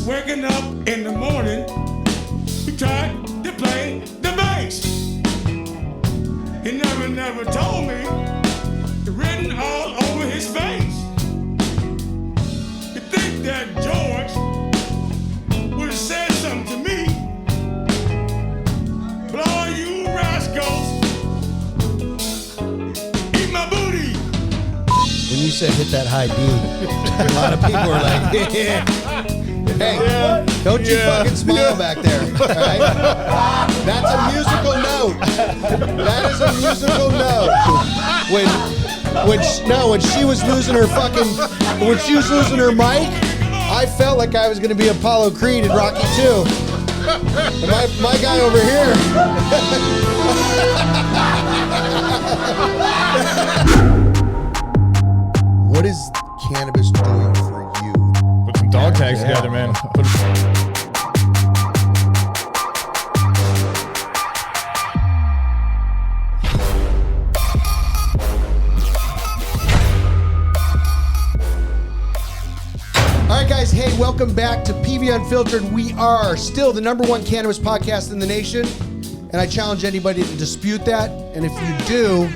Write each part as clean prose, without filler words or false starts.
waking up in the morning, he tried to play the bass. He never told me, written all over his face. You think that George would have said something to me, but all you rascals eat my booty. When you said hit that high D, a lot of people were like, yeah. Hey, don't you fucking smile back there, all right? That's a musical note. That is a musical note. When she was losing her mic, I felt like I was going to be Apollo Creed in Rocky 2. And my guy over here. What is cannabis doing for you? Put some dog tags together, man. All right, guys. Hey, welcome back to PV Unfiltered. We are still the #1 cannabis podcast in the nation, and I challenge anybody to dispute that. And if you do,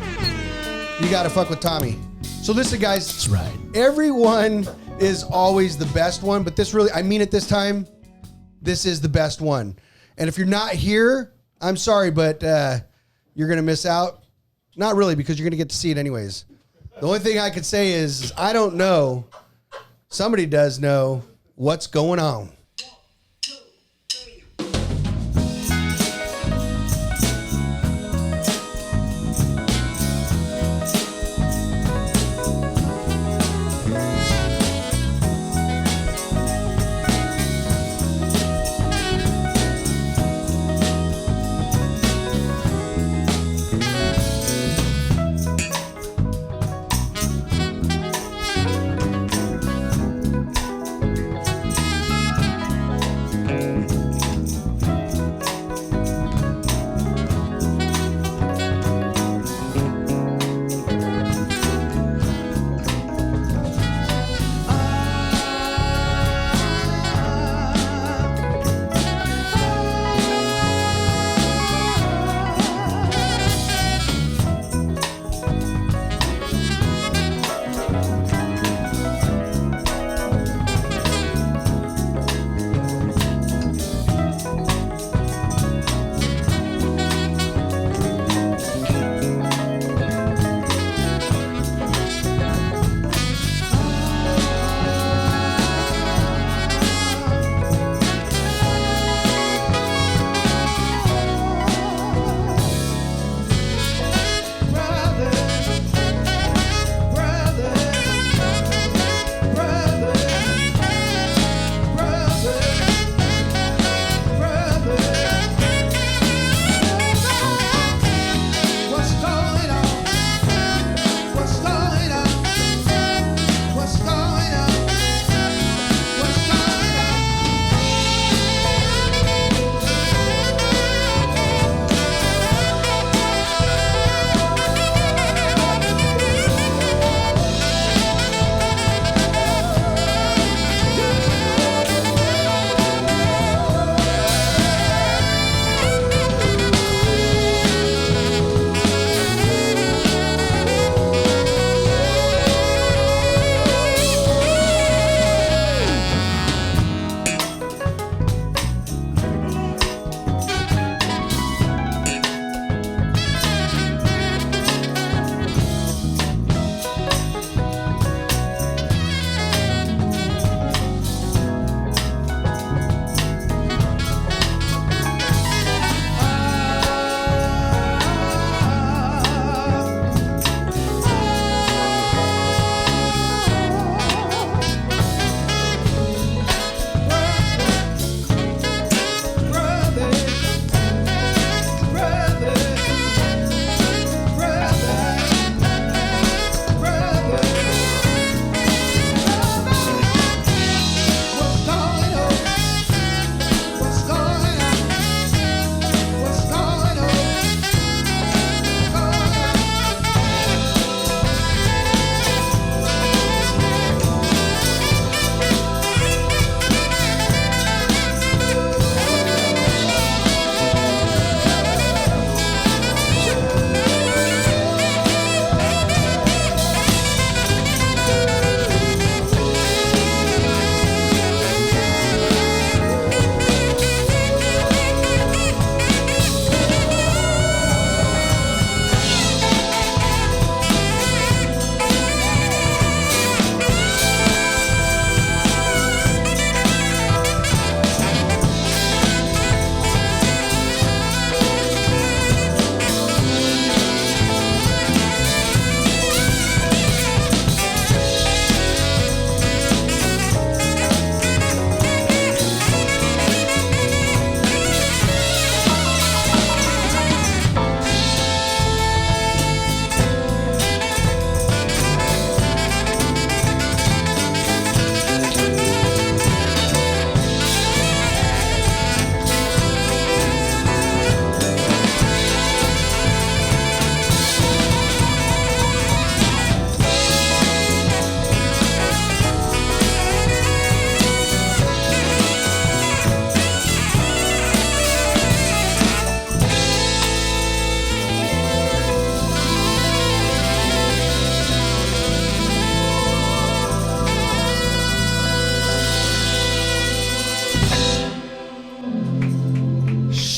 you got to fuck with Tommy. So listen, guys. That's right. Everyone is always the best one, but this really, I mean it this time, this is the best one. And if you're not here, I'm sorry, but you're going to miss out. Not really, because you're going to get to see it anyways. The only thing I could say is I don't know. Somebody does know what's going on.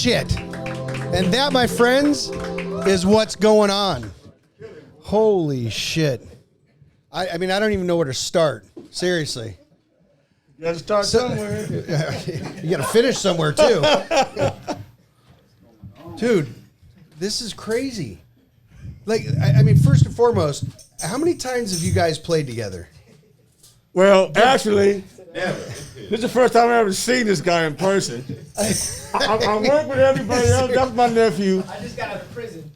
shit. And that, my friends, is what's going on. Holy shit. I mean, I don't even know where to start. Seriously. You gotta start somewhere. You gotta finish somewhere, too. Dude, this is crazy. Like, I mean, first and foremost, how many times have you guys played together? Well, actually, this is the first time I've ever seen this guy in person. I work with everybody else. That's my nephew. I just got out of prison.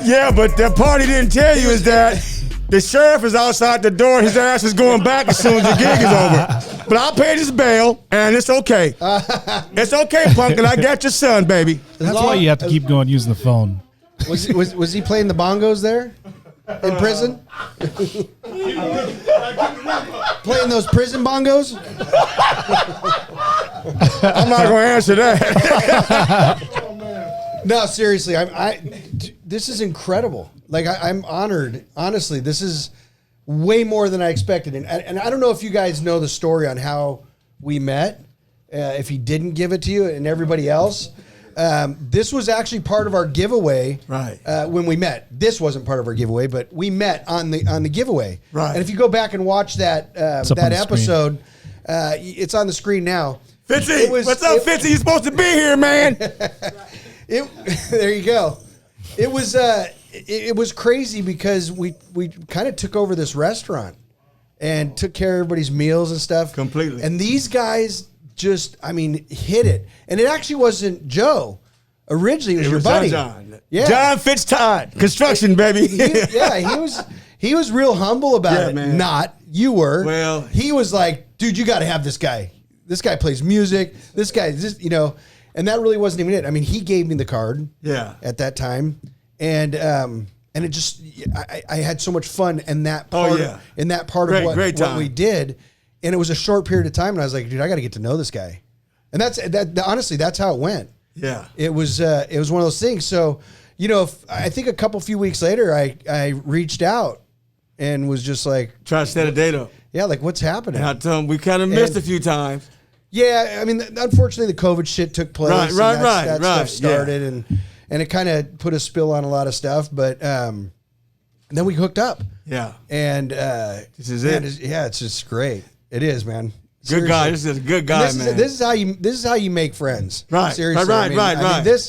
Yeah, but the party didn't tell you is that the sheriff is outside the door. His ass is going back as soon as the gig is over. But I paid his bail, and it's okay. It's okay, Punkin. I got your son, baby. That's why you have to keep going using the phone. Was he playing the bongos there in prison? Playing those prison bongos? I'm not going to answer that. No, seriously, this is incredible. Like, I'm honored. Honestly, this is way more than I expected. And I don't know if you guys know the story on how we met, if he didn't give it to you and everybody else. This was actually part of our giveaway. Right. When we met. This wasn't part of our giveaway, but we met on the giveaway. Right. And if you go back and watch that episode, it's on the screen now. Fitzy, what's up, Fitzy? You're supposed to be here, man. There you go. It was crazy because we kind of took over this restaurant and took care of everybody's meals and stuff. Completely. And these guys just, I mean, hit it. And it actually wasn't Joe. Originally, it was your buddy. John. Yeah. John Fitztodd. Construction, baby. He was real humble about it. Man. Not, you were. Well. He was like, dude, you got to have this guy. This guy plays music. This guy, and that really wasn't even it. I mean, he gave me the card. Yeah. At that time. And it just, I had so much fun in that part, of what we did. And it was a short period of time. And I was like, dude, I got to get to know this guy. And honestly, that's how it went. Yeah. It was one of those things. So, I think a few weeks later, I reached out and was just like, try to set a date up. Yeah. Like, what's happening? And I told him we kind of missed a few times. Yeah. I mean, unfortunately the COVID shit took place. That stuff started and it kind of put a spill on a lot of stuff, but then we hooked up. Yeah. And this is it. It's just great. It is, man. Good guy. This is a good guy, man. This is how you make friends. Right. Seriously. Right. I mean,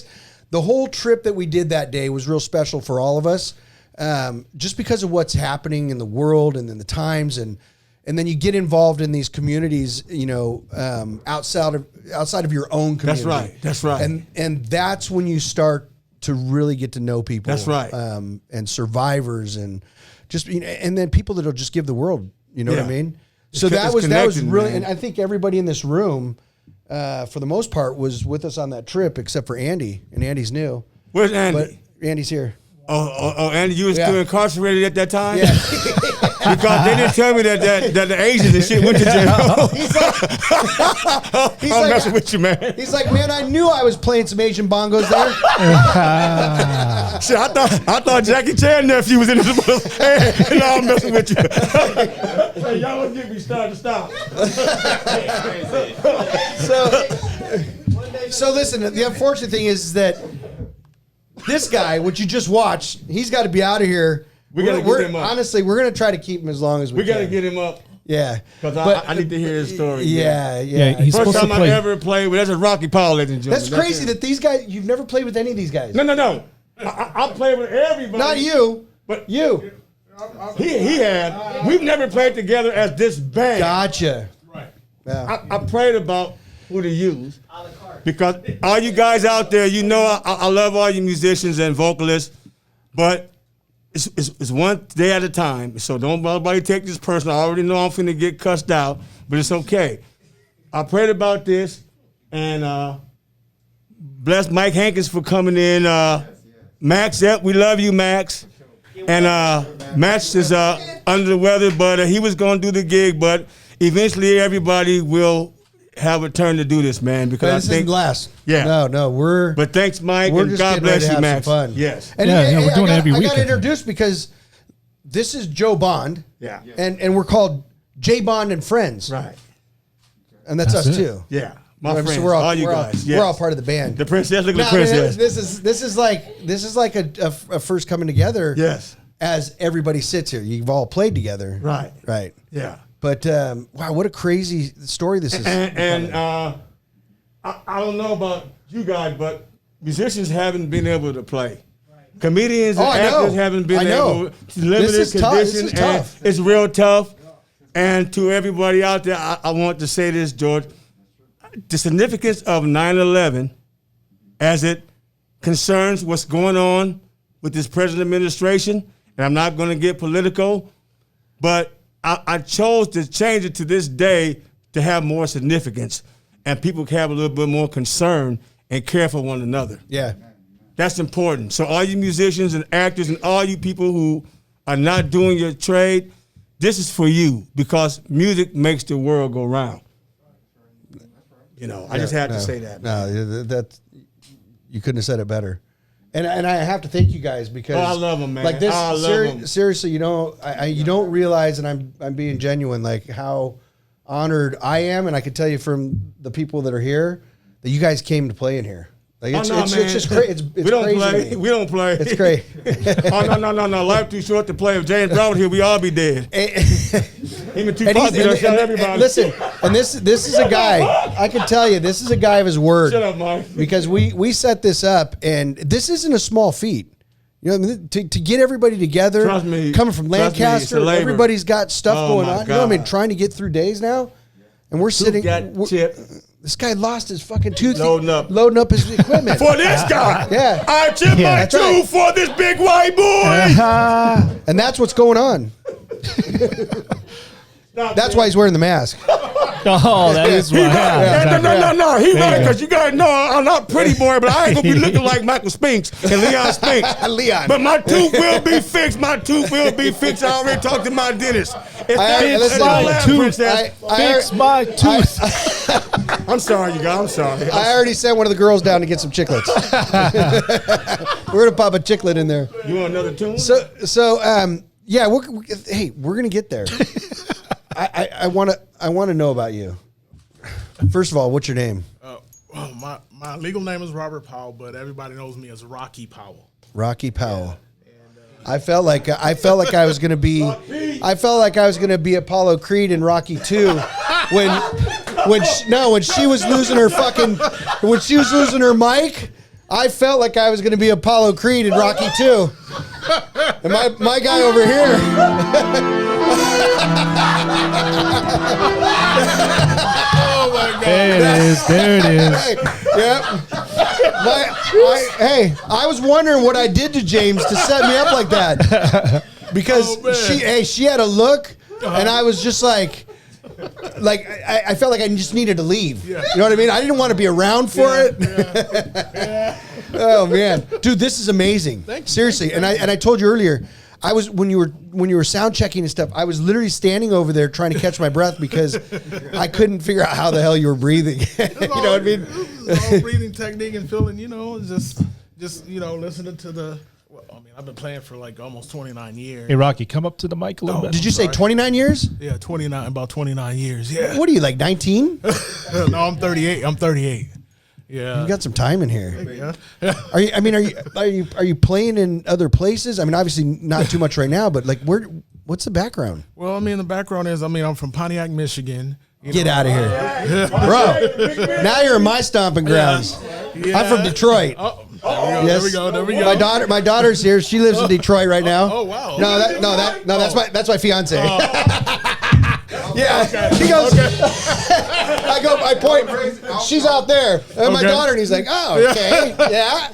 the whole trip that we did that day was real special for all of us, just because of what's happening in the world and in the times, and then you get involved in these communities, outside of your own community. That's right. And that's when you start to really get to know people. That's right. And survivors and just and then people that'll just give the world. You know what I mean? So that was really, man. And I think everybody in this room, for the most part, was with us on that trip, except for Andy, and Andy's new. Where's Andy? But Andy's here. Oh, Andy, you was still incarcerated at that time? Yeah. Because they didn't tell me that the Asians and shit went to jail. He's I'm like, messing with you, man. He's like, man, I knew I was playing some Asian bongos there. Shit, I thought Jackie Chan nephew was in this. Hey, no, I'm messing with you. Hey, y'all don't get me started. Stop. So listen, the unfortunate thing is that this guy, what you just watched, he's got to be out of here. We got to get him up. Honestly, we're going to try to keep him as long as we can. We got to get him up. Yeah. Because I need to hear his story. Yeah. He's First supposed time to I play. ever played with, that's a Rocky Paul, ladies and gentlemen. That's crazy that these guys, you've never played with any of these guys. No. I played with everybody. Not you, but you. He had. We've never played together as this band. Gotcha. Right. Yeah. I prayed about who to use. Because all you guys out there, I love all you musicians and vocalists, but it's one day at a time. So don't nobody take this personal. I already know I'm finna get cussed out, but it's okay. I prayed about this, and bless Mike Hankins for coming in. Max, we love you, Max. And Max is under the weather, but he was gonna do the gig, but eventually everybody will have a turn to do this, man, because this isn't last. Yeah. No, we're. But thanks, Mike, we're and just God getting ready bless to you, have Max. some fun. Yes. And we're doing it every week. I got to introduce because this is Joe Bond. Yeah. And we're called J Bond and Friends. Right. And that's us too. Yeah. My So friends, we're all, all you we're all- guys. We're all Yes. part of the band. The princess, look at No, the I mean, princess. this is like a first coming together. Yes. As everybody sits here, you've all played together. Right. Right. Yeah. But wow, what a crazy story this is. And I don't know about you guys, but musicians haven't been able to play. Comedians and I know. actors haven't been I know. able to limited This is tough. This condition, is and tough. it's real tough. And to everybody out there, I want to say this, George. The significance of 9/11 as it concerns what's going on with this present administration, and I'm not going to get political, but I chose to change it to this day to have more significance and people can have a little bit more concern and care for one another. Yeah. That's important. So all you musicians and actors and all you people who are not doing your trade, this is for you because music makes the world go round. You know, I just had to say that. No, that you couldn't have said it better. And I have to thank you guys because Oh, I love 'em, man. Like this, I love 'em. seriously, you know, you don't realize, and I'm being genuine, like how honored I am, and I can tell you from the people that are here that you guys came to play in here. Like it's just crazy. It's we don't crazy to play. me. We don't play. It's great. Oh no! Life too short to play. If James Brown here, we all be dead. Him and And Tupac done shot everybody. listen, and this is a guy. I can tell you, this is a guy of his word. Shut up, Mike. Because we set this up, and this isn't a small feat. You know, what I mean? to get everybody together, Trust me. coming from Trust me, it's Lancaster, a labor. everybody's got stuff Oh, going my on. You know what I mean? God. Trying to get through days now, and we're sitting. got chip. This guy lost his fucking tooth. Loading up. His equipment. For this guy, Yeah. I chip my that's right. tooth for this big white boy. And that's what's going on. That's why he's wearing the mask. Oh, that is why. Yeah, exactly. No. He right because you guys know I'm not pretty boy, but I ain't gonna be looking like Michael Spinks and Leon Spinks. Leon. But my tooth will be fixed. My tooth will be fixed. I already talked to my dentist. If listen, don't my laugh, tooth- princess. Fix my tooth. I'm sorry, you guys. I'm sorry. I already sent one of the girls down to get some chiclets. We're gonna pop a chiclet in there. You want another tune? Yeah, we're gonna get there. I want to know about you. First of all, what's your name? Well, my legal name is Robert Powell, but everybody knows me as Rocky Powell. Rocky Powell. I felt like I was gonna be Apollo Creed in Rocky 2 when she was losing her mic. I felt like I was gonna be Apollo Creed in Rocky 2. And my guy over here. Oh my God! There it is. Hey, yep. I was wondering what I did to James to set me up like that. Because she had a look, and I was just like I felt like I just needed to leave. Yeah. You know what I mean? I didn't want to be around for it. Oh man, dude, this is amazing. Thank you. Seriously, and I told you earlier. I was when you were sound checking and stuff. I was literally standing over there trying to catch my breath because I couldn't figure out how the hell you were breathing. You know what I mean? It's all breathing technique and feeling. You know, just listening to the. Well, I mean, I've been playing for like almost 29 years. Hey, Rocky, come up to the mic a little bit. Did you say 29 years? Yeah, about 29 years. Yeah. What are you, like 19? No, I'm 38. I'm 38. Yeah. You got some time in here. Yeah. Are you playing in other places? I mean, obviously not too much right now, but like what's the background? Well, I mean, the background is, I'm from Pontiac, Michigan. Get out of here. Bro, now you're in my stomping grounds. Yeah. I'm from Detroit. There we go. My daughter's here. She lives in Detroit right now. Oh, wow. That's my fiance. Yeah, Okay. she goes. Okay. I point. She's out there, and my Okay. daughter, and he's like, "Oh, okay, yeah."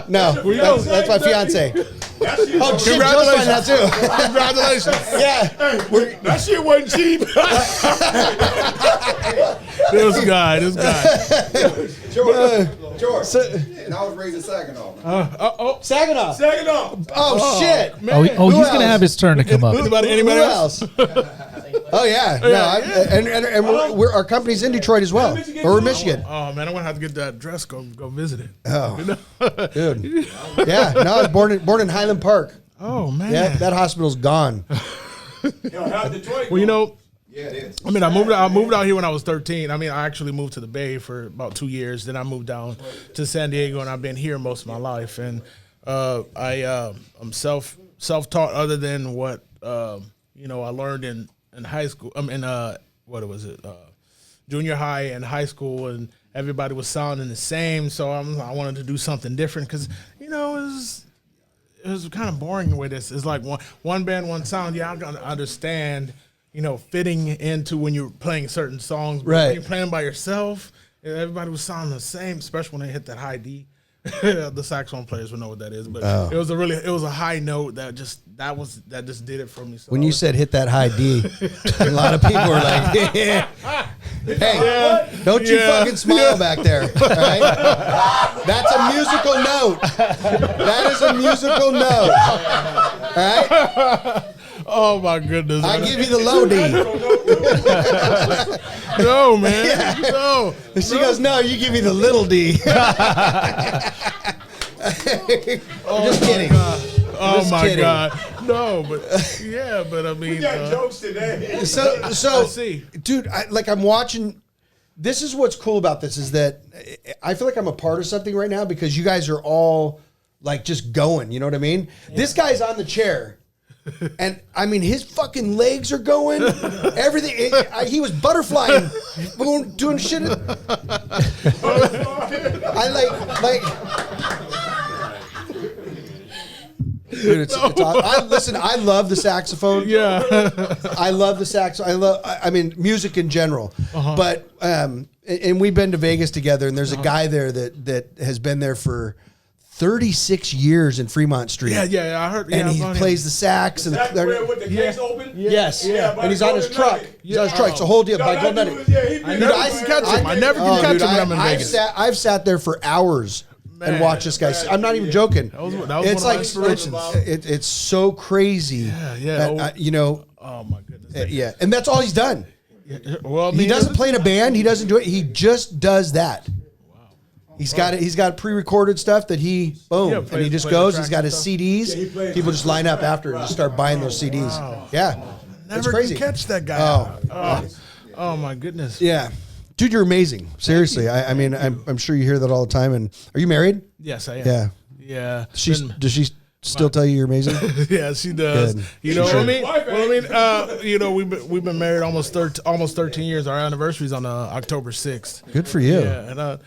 No, that's my fiance. Oh shit, Joe's finding out too. Congratulations. Yeah, That shit wasn't cheap. This guy. George. And I was raised in Saginaw. Saginaw. Saginaw. Oh shit. Oh, Who he's else? going to have his turn to come up. Anybody Who else? else? Oh yeah, and our company's in Detroit as well, or we're Michigan. Oh man, I'm gonna have to get that address. Go visit it. Oh, dude. Yeah, no, I was born in Highland Park. Oh man. Yeah, that hospital's gone. Well, Yeah, it is. I mean, I moved out here when I was 13. I mean, I actually moved to the Bay for about 2 years. Then I moved down to San Diego, and I've been here most of my life. And I'm self-taught, other than what I learned in high school. What was it? Junior high and high school, and everybody was sounding the same. So I wanted to do something different because it was kind of boring the way this is. Like one band, one sound. Yeah, I gotta understand. Fitting into when you're playing certain songs. But when you're playing by yourself, everybody was sounding the same, especially when they hit that high D. The saxophone players would know what that is, but it was a high note that just did it for me. So when you said hit that high D, a lot of people were like, "Hey, don't you fucking smile back there!" All right? That's a musical note. That is a musical note. All right. Oh my goodness! I give you the low D. No, man. No. She goes, "No, you give me the little D." Just kidding. Oh Just my kidding. God. No, but I mean, We got jokes today. So I see. dude, I'm watching. This is what's cool about this is that I feel like I'm a part of something right now because you guys are all like just going. You know what I mean? Yeah. This guy's on the chair. And I mean, his fucking legs are going. Everything. He was butterflying, doing shit. I like. Dude, it's awesome. I love the saxophone. Yeah. I love the sax. I mean, music in general. But and we've been to Vegas together, and there's a guy there that has been there for 36 years in Fremont Street. Yeah, I heard. And he plays the sax. And That's where with the case open? Yes. Yeah, And he's on his truck. He's on his truck. It's a whole deal. By Golden Nugget. I never can catch him. I never can catch him when I'm in Vegas. I've sat there for hours and watched this guy. I'm not even joking. That was one It's of my like inspirations. it's so crazy. Yeah. Oh my goodness. Yeah, and that's all he's done. Well, I mean, He doesn't play in a band. He doesn't do it. He just does that. He's got it. He's got pre-recorded stuff that he and he just goes. He's got his CDs. People just line up after and just start buying those CDs. Yeah, it's Never crazy. can catch that guy. Oh my goodness. Yeah, dude, you're amazing. Seriously, I mean, I'm sure you hear that all the time. And are you married? Yes, I am. Yeah. Yeah. Does she still tell you you're amazing? Yeah, she does. Good. You know what I mean? Well, I mean, we've been married almost 13 years. Our anniversary's on October 6th. Good for you. Yeah, and I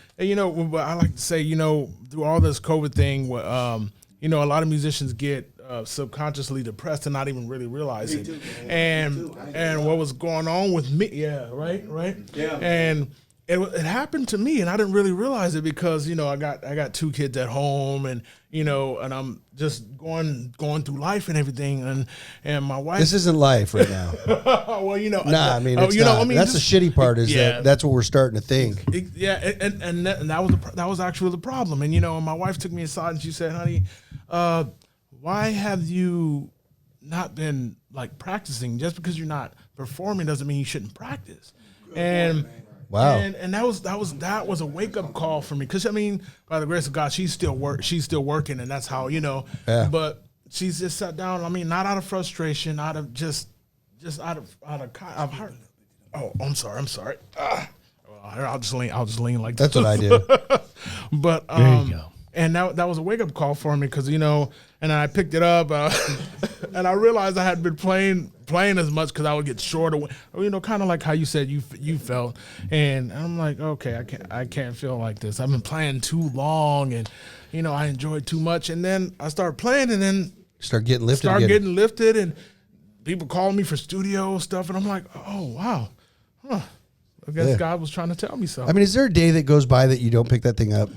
like to say, through all this COVID thing, a lot of musicians get subconsciously depressed and not even really realize it. And what was going on with me? Yeah, right. Yeah. And it happened to me, and I didn't really realize it because I got 2 kids at home, and and I'm just going through life and everything, and my wife. This isn't life right now. Well, Nah, I mean, it's not. That's the shitty part is that's what we're starting to think. And that was actually the problem. And and my wife took me aside and she said, "Honey, why have you not been like practicing? Just because you're not performing doesn't mean you shouldn't practice." And wow. And that was a wake up call for me because by the grace of God, she's still working, and that's how Yeah. But she's just sat down. I mean, not out of frustration, out of just out of heart. Oh, I'm sorry. I'll just lean like That's this. what I do. But There you go. And that was a wake up call for me because and I picked it up and I realized I hadn't been playing as much because I would get short of kind of like how you said you felt, and I'm like, okay, I can't feel like this. I've been playing too long, and I enjoyed too much, and then I started playing, and then Start getting lifted. getting lifted, and people calling me for studio stuff, and I'm like, oh wow, I guess God was trying to tell me something. I mean, is there a day that goes by that you don't pick that thing up?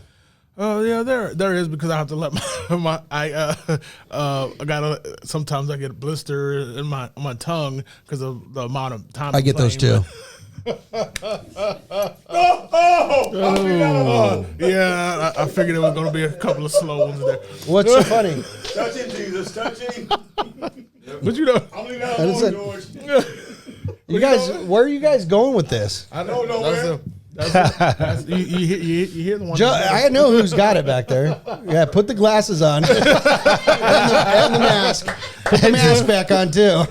Oh yeah, there is because I have to let sometimes I get a blister in my tongue because of the amount of time I get those too. Yeah, I figured it was going to be a couple of slow ones there. What's so funny? Touch him, Jesus. Touch him. But I'm leaving that alone, George. You guys, where are you guys going with this? I don't know where. You hear the one. Joe, I know who's got it back there. Yeah, put the glasses on and the mask. Put the mask back on too.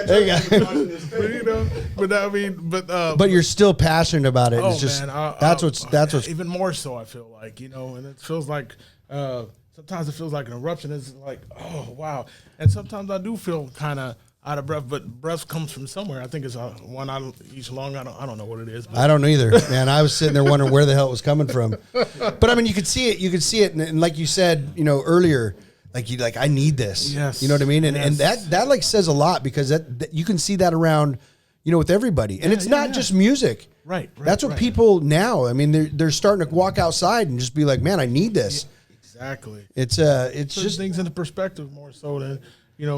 There you go. But you're still passionate about it. Oh, It's just man, that's what's even more so. I feel like, and it feels like sometimes it feels like an eruption. It's like, oh wow, and sometimes I do feel kind of out of breath, but breath comes from somewhere. I think it's one out each lung. I don't know what it is. But. I don't either, man. I was sitting there wondering where the hell it was coming from. But I mean, you could see it. You could see it, and like you said, earlier, like I need this. Yes. You know what I mean? And Yes. that like says a lot because that you can see that around, with everybody. And it's not just music. Right. That's what people now. I mean, they're starting to walk outside and just be like, man, I need this. Exactly. It's Puts just things into perspective more so than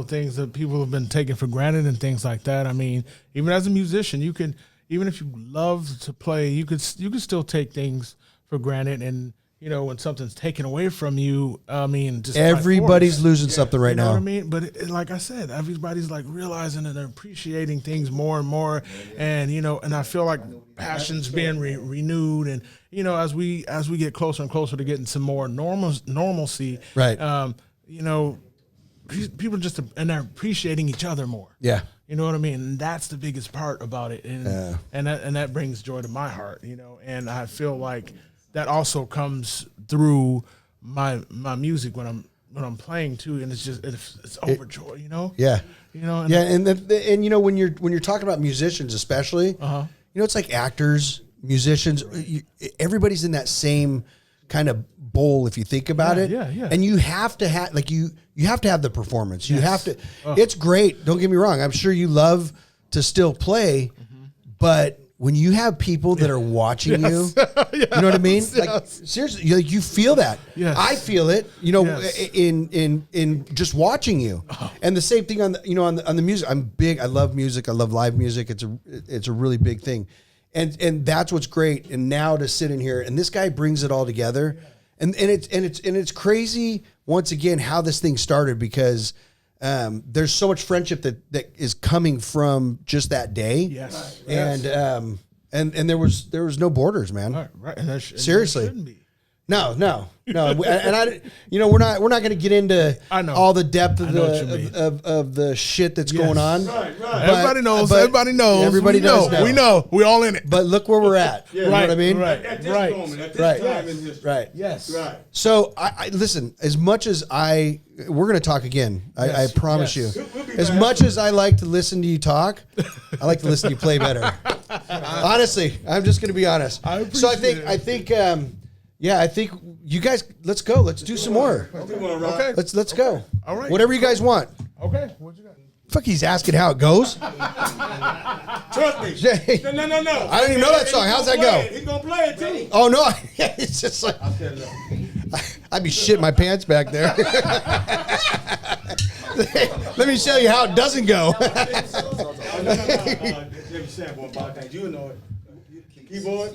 things that people have been taking for granted and things like that. I mean, even as a musician, you can, even if you love to play, you could still take things for granted. And when something's taken away from you, I mean, just everybody's losing something right you know now. what I mean? But like I said, everybody's like realizing and they're appreciating things more and more. And and I feel like passion's being renewed. And as we get closer and closer to getting some more normalcy, Right. People and they're appreciating each other more. Yeah. You know what I mean? And that's the biggest part about it. And that brings joy to my heart, and I feel like that also comes through my music when I'm playing too, and it's overjoy, Yeah. And Yeah, and when you're talking about musicians, especially, it's like actors, musicians. Everybody's in that same kind of bowl if you think about it. Yeah. And you have to have you have to have the performance. You have to. Oh. It's great. Don't get me wrong. I'm sure you love to still play, but when you have people that are watching you, you know what I mean? Like seriously, you feel that. Yes. I feel it. In just watching you, and the same thing on the music. I'm big. I love music. I love live music. It's a really big thing, and that's what's great. And now to sit in here, and this guy brings it all together, and it's crazy once again how this thing started because. There's so much friendship that is coming from just that day. Yes. And there was no borders, man. right. And Seriously. there shouldn't be. No. And I, we're not going to get into I know. all the depth of I know what you mean. of the shit that's going on. Right. Everybody knows. but Everybody knows. Everybody we does know. We know. We're all in it. But look where we're at. You know what I mean? Right. At this Right. moment, at this Right. time in history. Right. Yes. Right. So I listen. As much as we're going to talk again. I promise Yes. you. We'll be As back. much as I like to listen to you talk, I like to listen to you play better. Honestly, I'm just going to be honest. I So I appreciate think I think you guys. Let's go. Let's do some more. We wanna rock. Okay. Let's go. All right. Whatever you guys want. Okay. What you got? Fuck, he's asking how it goes. Trust me. Jay. No. I don't even know that song. How's that go? He's gonna play it too. Oh no! It's just like I'd be shitting my pants back there. Let me show you how it doesn't go. Jimmy Sample about that. You know it. Keyboard.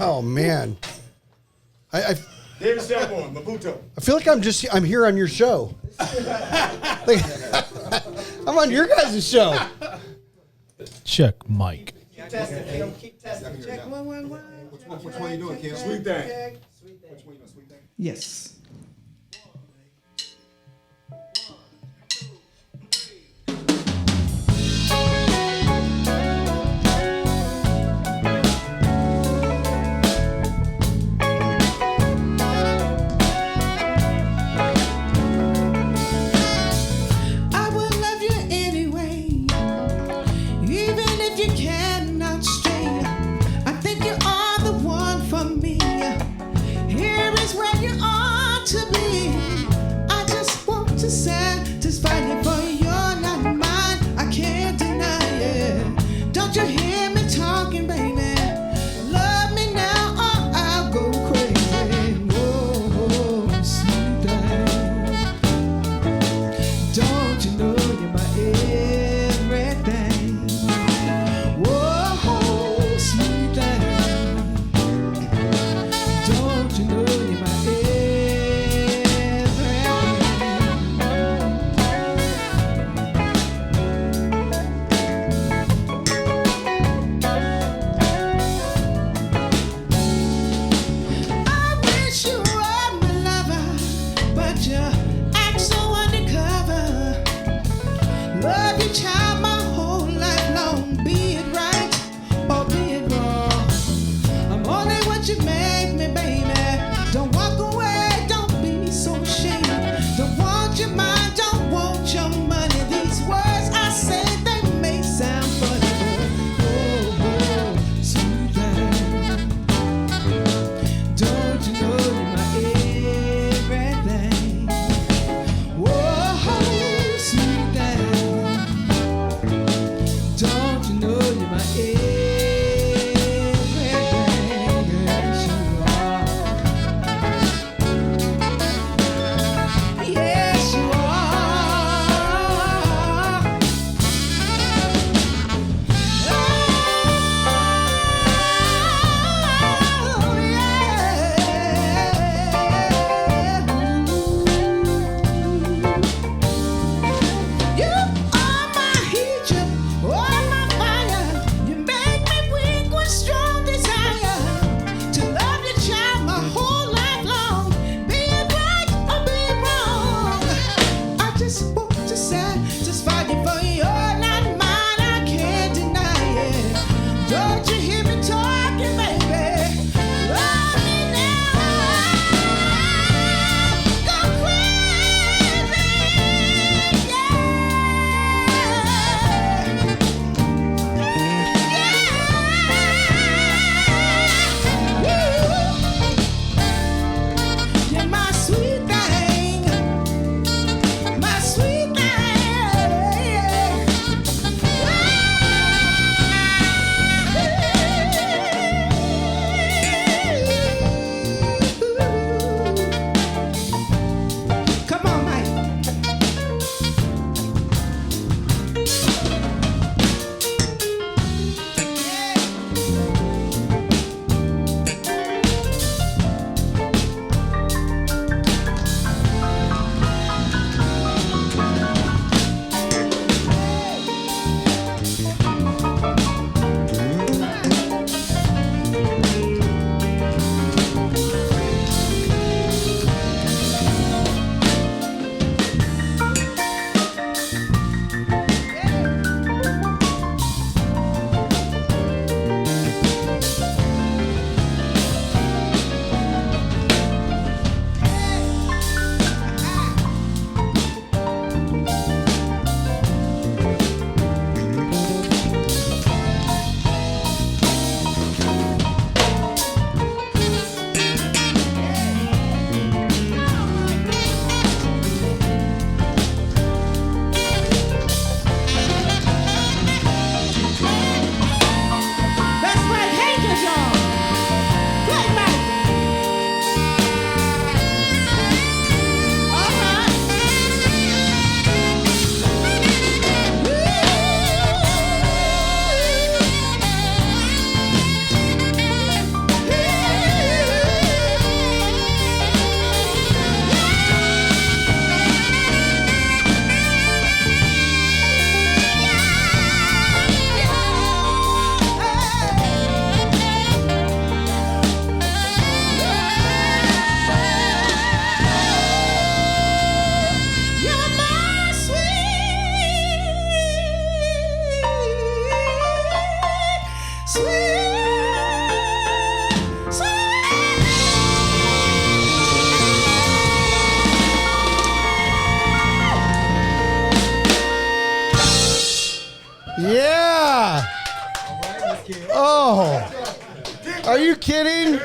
Oh man, I David Sanborn, Maputo. feel like I'm here on your show. Like, I'm on your guys' show. Check Mike. Keep testing. Check 111. Which one you doing, Kim? Sweet thing. Which one you doing, sweet thing? Yes. I will love you anyway, even if you cannot stay. I think you are the one for me. Here is where you are. Are you kidding?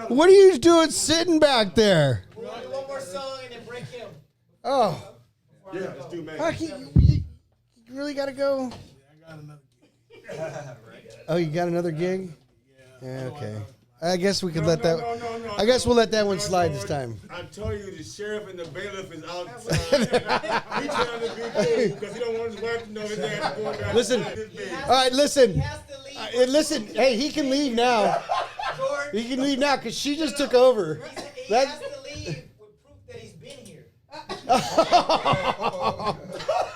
What are you doing sitting back there? We're gonna do one more song and then break him. Oh. Yeah, let's do man. Fuck, you really got to go? Oh, you got another gig? Yeah, okay. I guess we could let that. No, I guess we'll let that one slide this time. I tell you, the sheriff and the bailiff is outside. He trying to be cool because he don't want his wife to know his ass is going down. Listen. All right, listen. He has to leave. Listen. Hey, he can leave now. George, He can leave now because she just took over. he has to leave with proof that he's been here.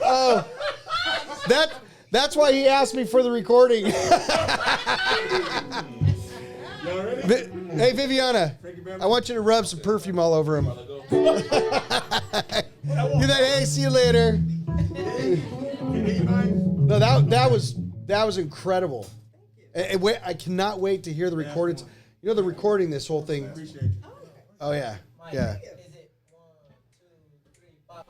Oh, that's why he asked me for the recording. Hey, Viviana, I want you to rub some perfume all over him. Do that. Hey, see you later. No, that was incredible. I cannot wait to hear the recordings. You know, the recording this whole thing. Oh yeah, yeah. Is it 1, 2, 3, 4,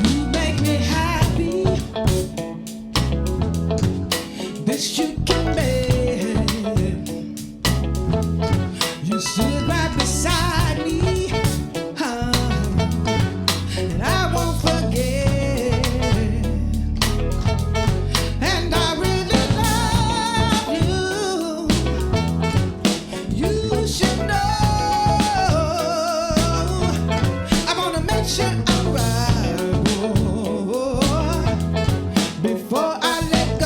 You make me happy. Best you can make. You sit right beside me, and I won't forget. And I really love you. You should know. I wanna make sure I'm right, boy, before I let go.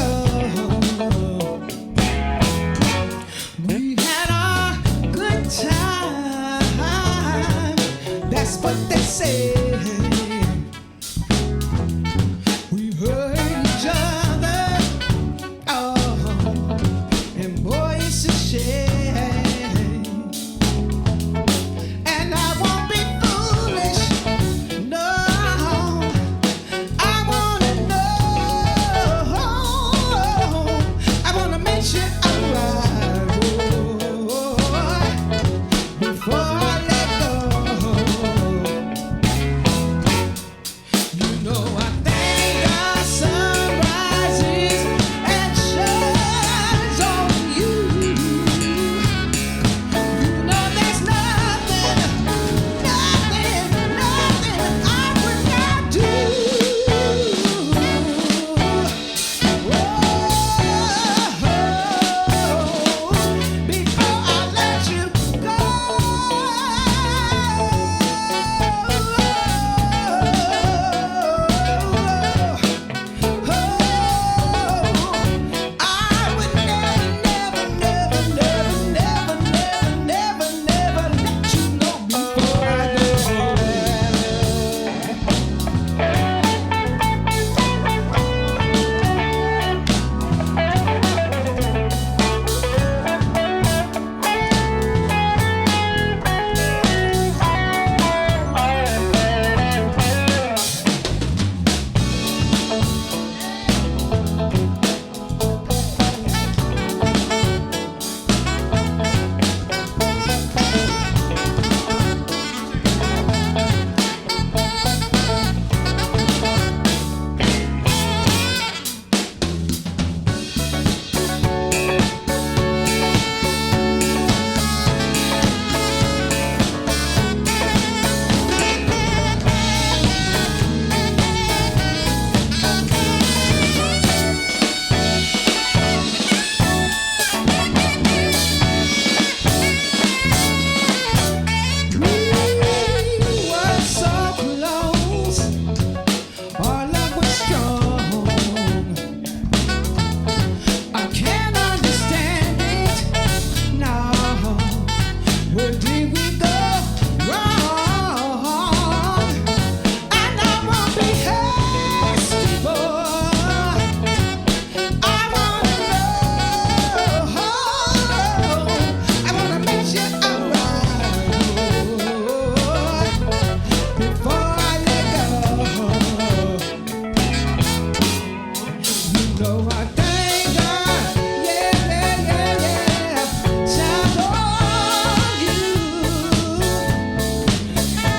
No, I thank God. Yeah, yeah, yeah, yeah. Shine on you.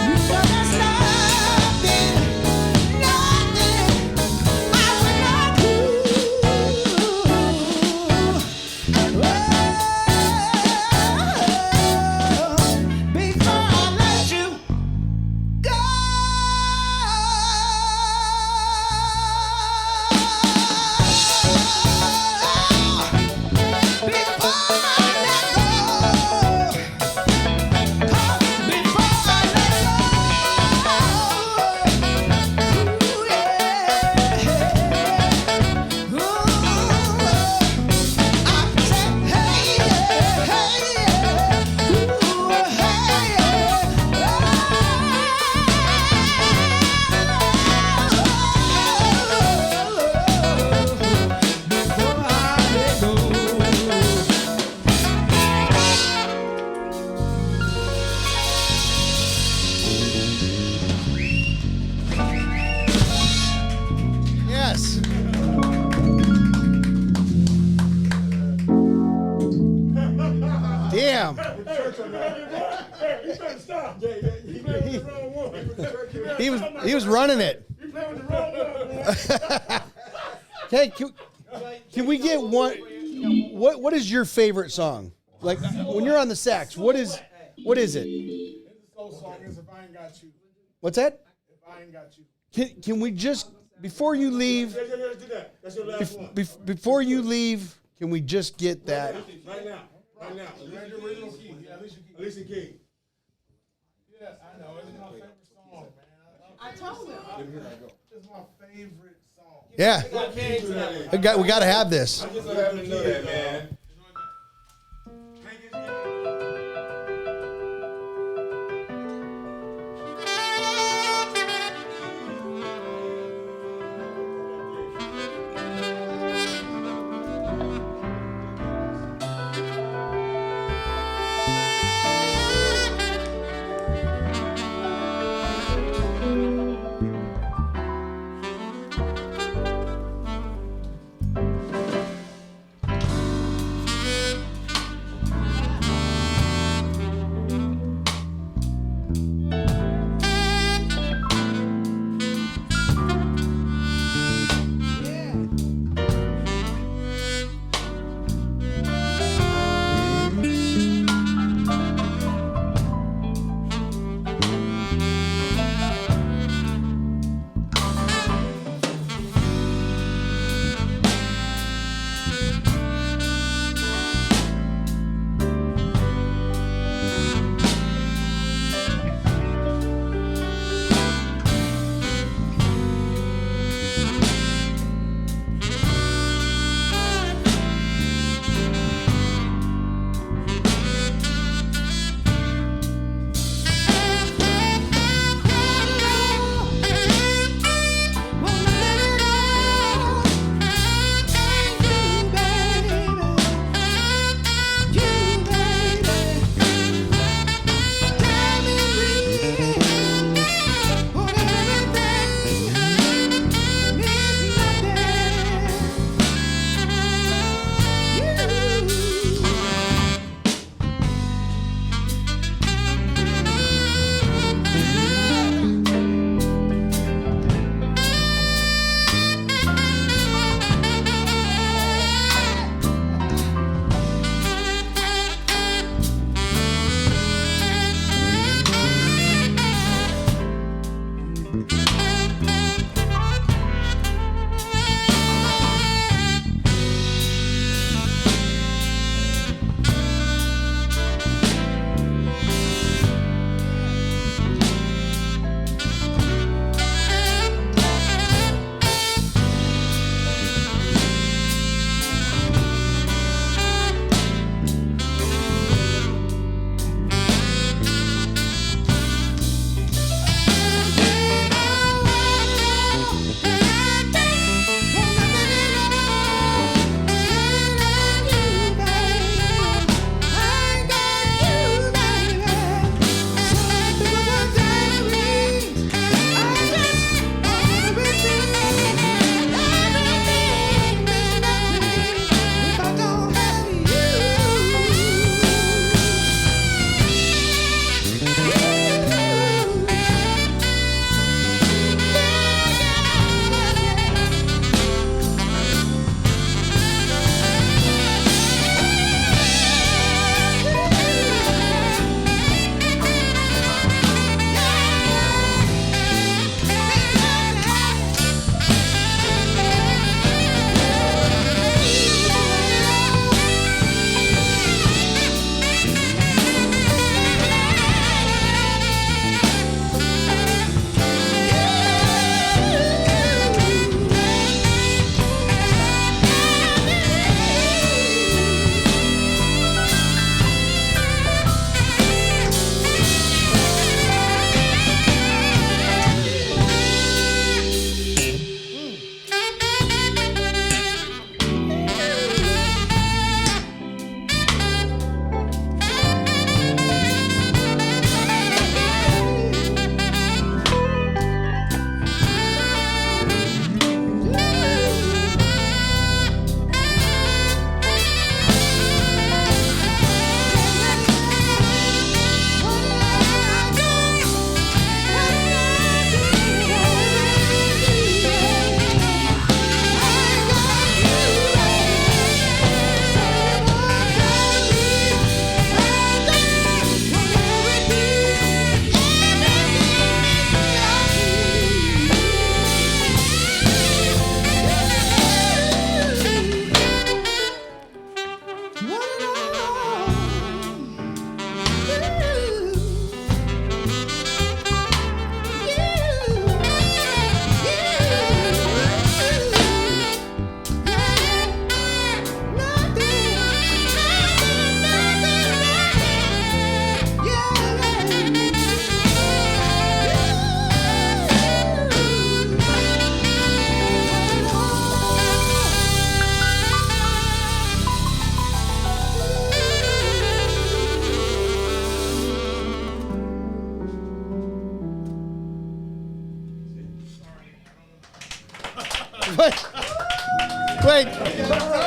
You know there's nothing, nothing I will not do. Before I let you go. Before I let go. Before I let go. Ooh, yeah. Ooh, I said, hey, yeah, hey, yeah. Ooh, hey, before I let go. Yes. Damn. He was running it. Hey, can we get one? What is your favorite song? Like when you're on the sax, what is it? The soul song is If I Ain't Got You. What's that? If I Ain't Got You. Can we just before you leave? Let's do that. That's your last one. Before you leave, can we just get that? Right now. Where's your original key? Yeah, Alicia Keys. Yeah, I know. It's my favorite song, man. I told him. It's my favorite song. Yeah, we got to have this. I'm just so happy to know that, man.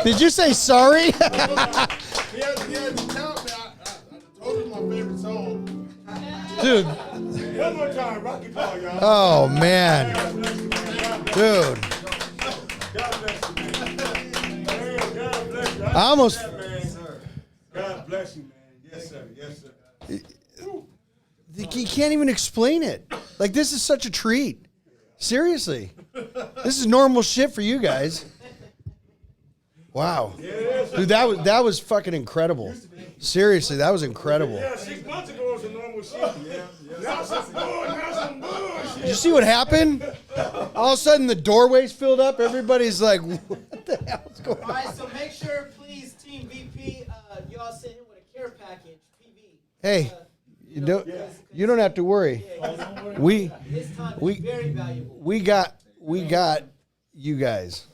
Did you say sorry? He had to count me. I told him my favorite song. Dude. One more time, Rocky Paul, y'all. Oh, man. Dude. God bless you, man. God bless you. I almost... God bless you, man. Yes, sir. Yes, sir. You can't even explain it. Like, this is such a treat. Seriously. This is normal shit for you guys. Wow. Dude, that was fucking incredible. Seriously, that was incredible. Yeah, 6 months ago it was a normal shit. Yeah. Now some bullshit. Did you see what happened? All of a sudden, the doorways filled up. Everybody's like, what the hell's going on? All right, so make sure, please, Team VP, y'all send him with a care package, PV. Hey, you don't have to worry. We His time is very valuable. we got you guys.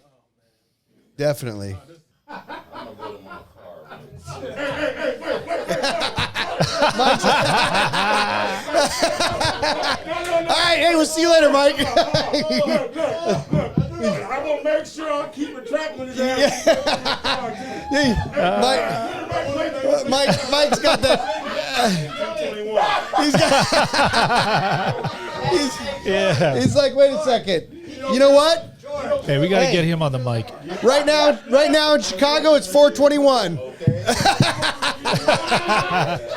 Definitely. All right, hey, we'll see you later, Mike. Look. I'm going to make sure I keep a track with his ass. Mike's got that. He's like, wait a second. You know what? Hey, we got to get him on the mic. Right now in Chicago, it's 4:21.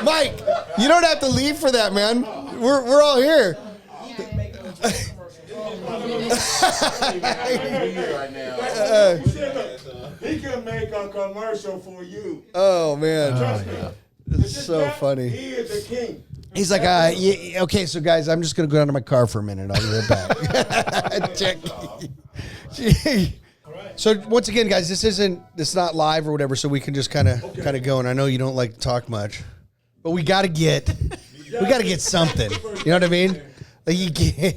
Mike, you don't have to leave for that, man. We're all here. He can make a commercial for you. Oh man, Trust me. it's so funny. He is the king. He's like, yeah, okay, so guys, I'm just gonna go down to my car for a minute. I'll be right back. Check. So once again, guys, it's not live or whatever, so we can just kind of go. And I know you don't like to talk much, but we got to get something. You know what I mean? Like you can't,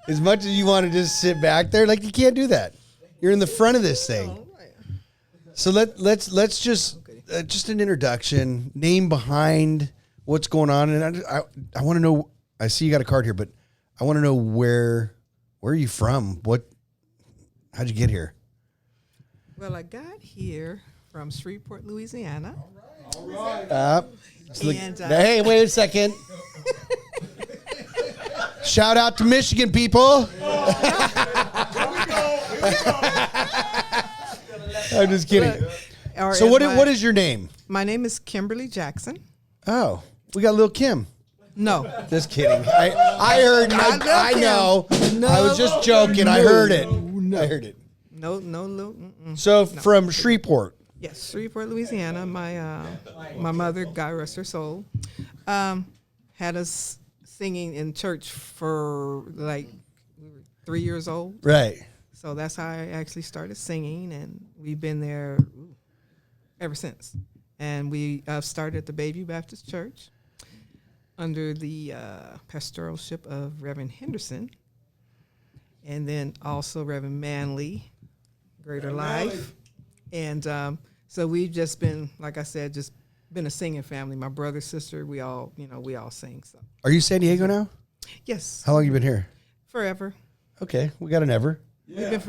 as much as you want to just sit back there, like you can't do that. You're in the front of this thing. So let's just an introduction, name behind what's going on, and I want to know. I see you got a card here, but I want to know where are you from? How'd you get here? Well, I got here from Shreveport, Louisiana. All right. And, Hey, wait a second. Shout out to Michigan people. I'm just kidding. So what is your name? My name is Kimberly Jackson. Oh, we got little Kim. No. Just kidding. I heard. I know. No. I was just joking. I heard it. I heard it. No. So from Shreveport. Yes, Shreveport, Louisiana. My mother, God rest her soul, had us singing in church for like we were 3 years old. Right. So that's how I actually started singing, and we've been there ever since. And we started at the Bayview Baptist Church under the pastoralship of Reverend Henderson, and then also Reverend Manley, Greater Life. And so we've just been, like I said, just been a singing family. My brother, sister, we all sing. So. Are you San Diego now? Yes. How long you been here? Forever. Okay, we got an ever. We've been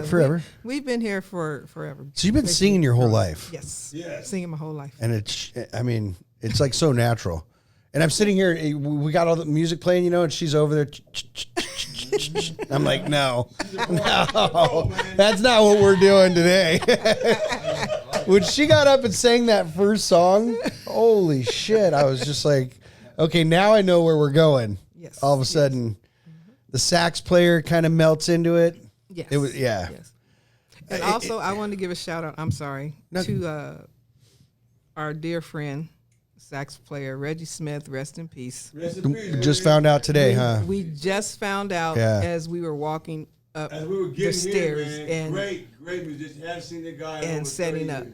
Forever. We've been here for forever. So you've been singing your whole life. Yes. Singing my whole life. And it's like so natural. And I'm sitting here, we got all the music playing, and she's over there. I'm like, no, that's not what we're doing today. When she got up and sang that first song, holy shit, I was just like, okay, now I know where we're going. Yes. All of a sudden, the sax player kind of melts into it. Yes. It was, yeah. Yes. And also, I wanted to give a shout out, to our dear friend, sax player Reggie Smith, rest in peace. Just found out today, huh? We just found out as we were walking up the stairs and great musician. I haven't seen the guy and setting up.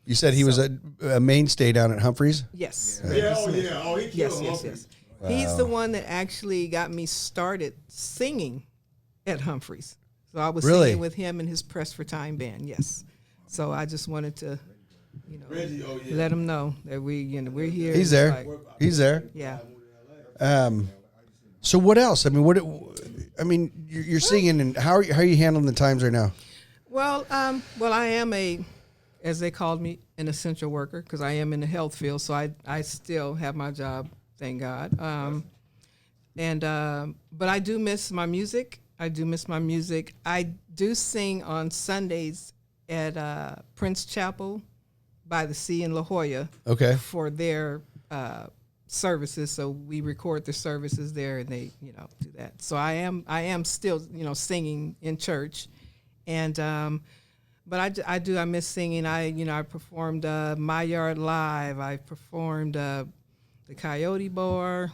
You said he was a mainstay down at Humphreys? Yes. He killed Yes. Wow. He's the one that actually got me started singing at Humphreys. So I was singing with him and his Press for Time band. Yes. So I just wanted to, let him know that we're here. He's there. He's there. Yeah. So what else? I mean, you're singing, and how are you handling the times right now? Well, I am a as they called me, an essential worker because I am in the health field. So I still have my job, thank God. But I do miss my music. I do sing on Sundays at Prince Chapel by the Sea in La Jolla. Okay. For their services. So we record the services there, and they, do that. So I am still, singing in church, and but I miss singing. I performed My Yard Live. I performed the Coyote Bar,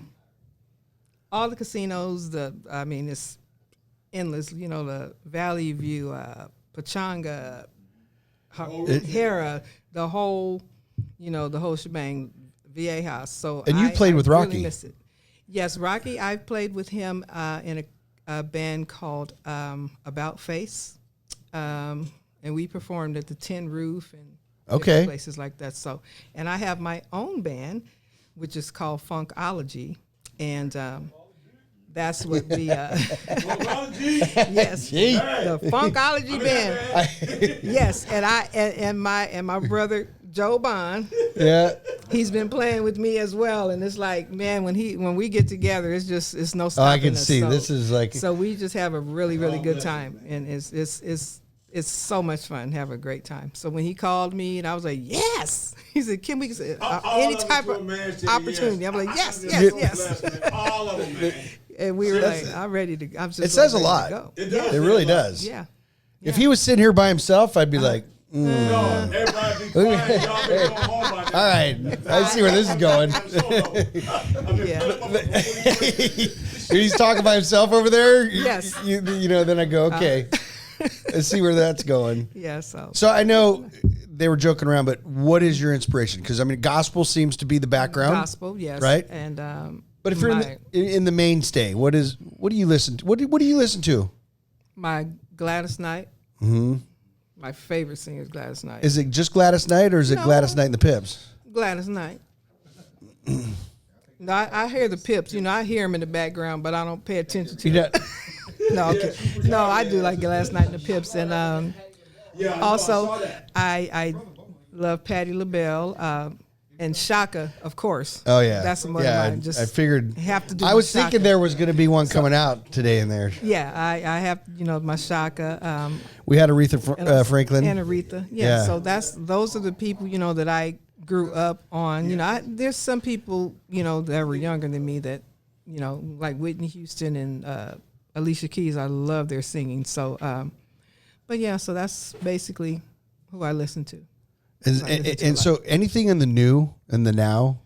all the casinos. It's endless. The Valley View, Pachanga, Hera, the whole shebang, VA House. So and you played with Rocky. Really miss it. Yes, Rocky. I played with him in a band called About Face, and we performed at the Tin Roof and different places like that. So, and I have my own band, which is called Funkology, and that's what we. Yes, the Funkology band. Yes, and my brother Joe Bond. Yeah. He's been playing with me as well, and it's like, man, when we get together, it's no stopping I can us. see So, this is like. so we just have a really good time, and it's so much fun. Have a great time. So when he called me, and I was like, yes. He said, can we any type of opportunity? I'm like, yes. All of them, man. And we were like, I'm ready to. I'm just. It says a ready to lot. go. It does. It really does. Yeah. If he was sitting here by himself, I'd be like, No, everybody be quiet. Y'all been going home by now. all right, I see where this is going. He's talking by himself over there. Yes. Then I go, okay. Let's see where that's going. Yeah. So. So I know they were joking around, but what is your inspiration? Because gospel seems to be the background. Gospel, yes. Right? And But if you're in the mainstay, what do you listen to? What do you listen to? my Gladys Knight. Mm-hmm. My favorite singer is Gladys Knight. Is it just Gladys Knight, or is it No. Gladys Knight and the Pips? Gladys Knight. No, I hear the Pips. I hear them in the background, but I don't pay attention to them. No, okay. No, I do like Gladys Knight and the Pips, and also I love Patti LaBelle and Shaka, of course. Oh yeah, that's one of mine. Just I figured. have to do. I my was Shaka. thinking there was going to be one coming out today in there. Yeah, I have my Shaka. We had Aretha Franklin and Aretha. Yeah. So those are the people that I grew up on. There's some people that were younger than me that like Whitney Houston and Alicia Keys. I love their singing. So, but yeah, so that's basically who I listen to. And so anything in the new and the now,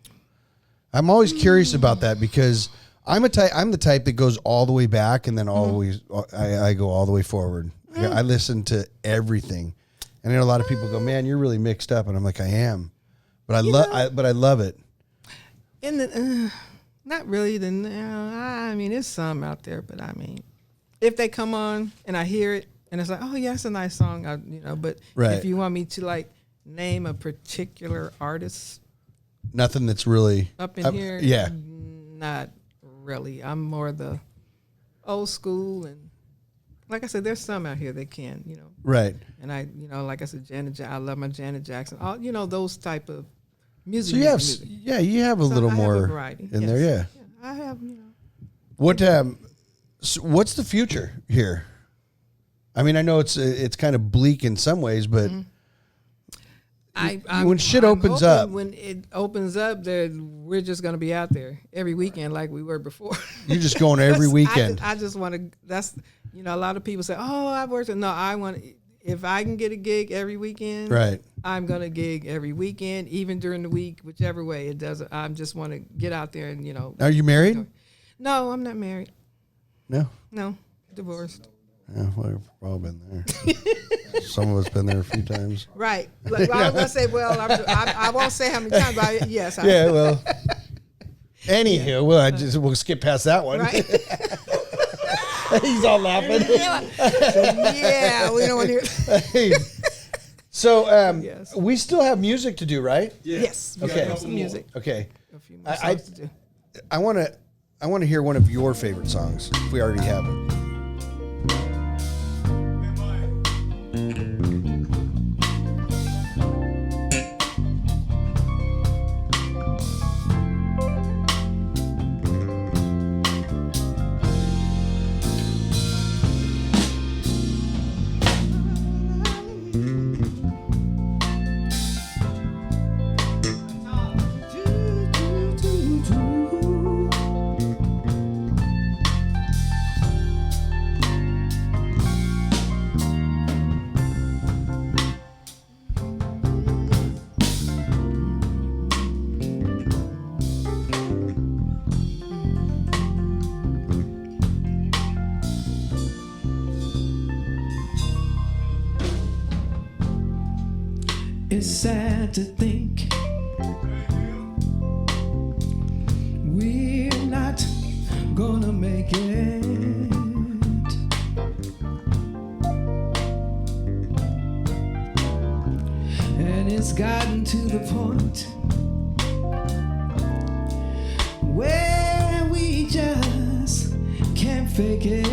I'm always curious about that because I'm the type that goes all the way back and then always I go all the way forward. I listen to everything, and I know a lot of people go, "Man, you're really mixed up," and I'm like, "I am," but I love it. In the not really the there's some out there, but if they come on and I hear it and it's like, oh yeah, it's a nice song, but Right. if you want me to like name a particular artist Nothing that's really up in here, Yeah. not really. I'm more the old school, and like I said, there's some out here that can, Right. and I, like I said, I love my Janet Jackson, all those type of music. So you have, music. you have a little I have more a variety. in Yes. there, yeah. I have, What so what's the future here? I know it's kind of bleak in some ways, but when shit opens hoping up, when it opens up, we're just going to be out there every weekend like we were before. you're just going every weekend. I just want to. That's a lot of people say, "Oh, I've worked." No, I want. If I can get a gig every weekend, Right. I'm gonna gig every weekend, even during the week, whichever way it does. I just want to get out there and Are you married? No, I'm not married. No. No, divorced. Yeah, well, we've all been there. Some of us been there a few times. Right. Like, I was gonna say, well, I won't say how many times. But yes. Yeah. Well. Anywho, we'll skip past that one. Right. He's all laughing. Yeah, we don't want to hear. So Yes. we still have music to do, right? Yes. We Okay. have some music. Okay. A few more songs to do. I want to hear one of your favorite songs if we already have it. It's sad to think we're not gonna make it. And it's gotten to the point where we just can't fake it.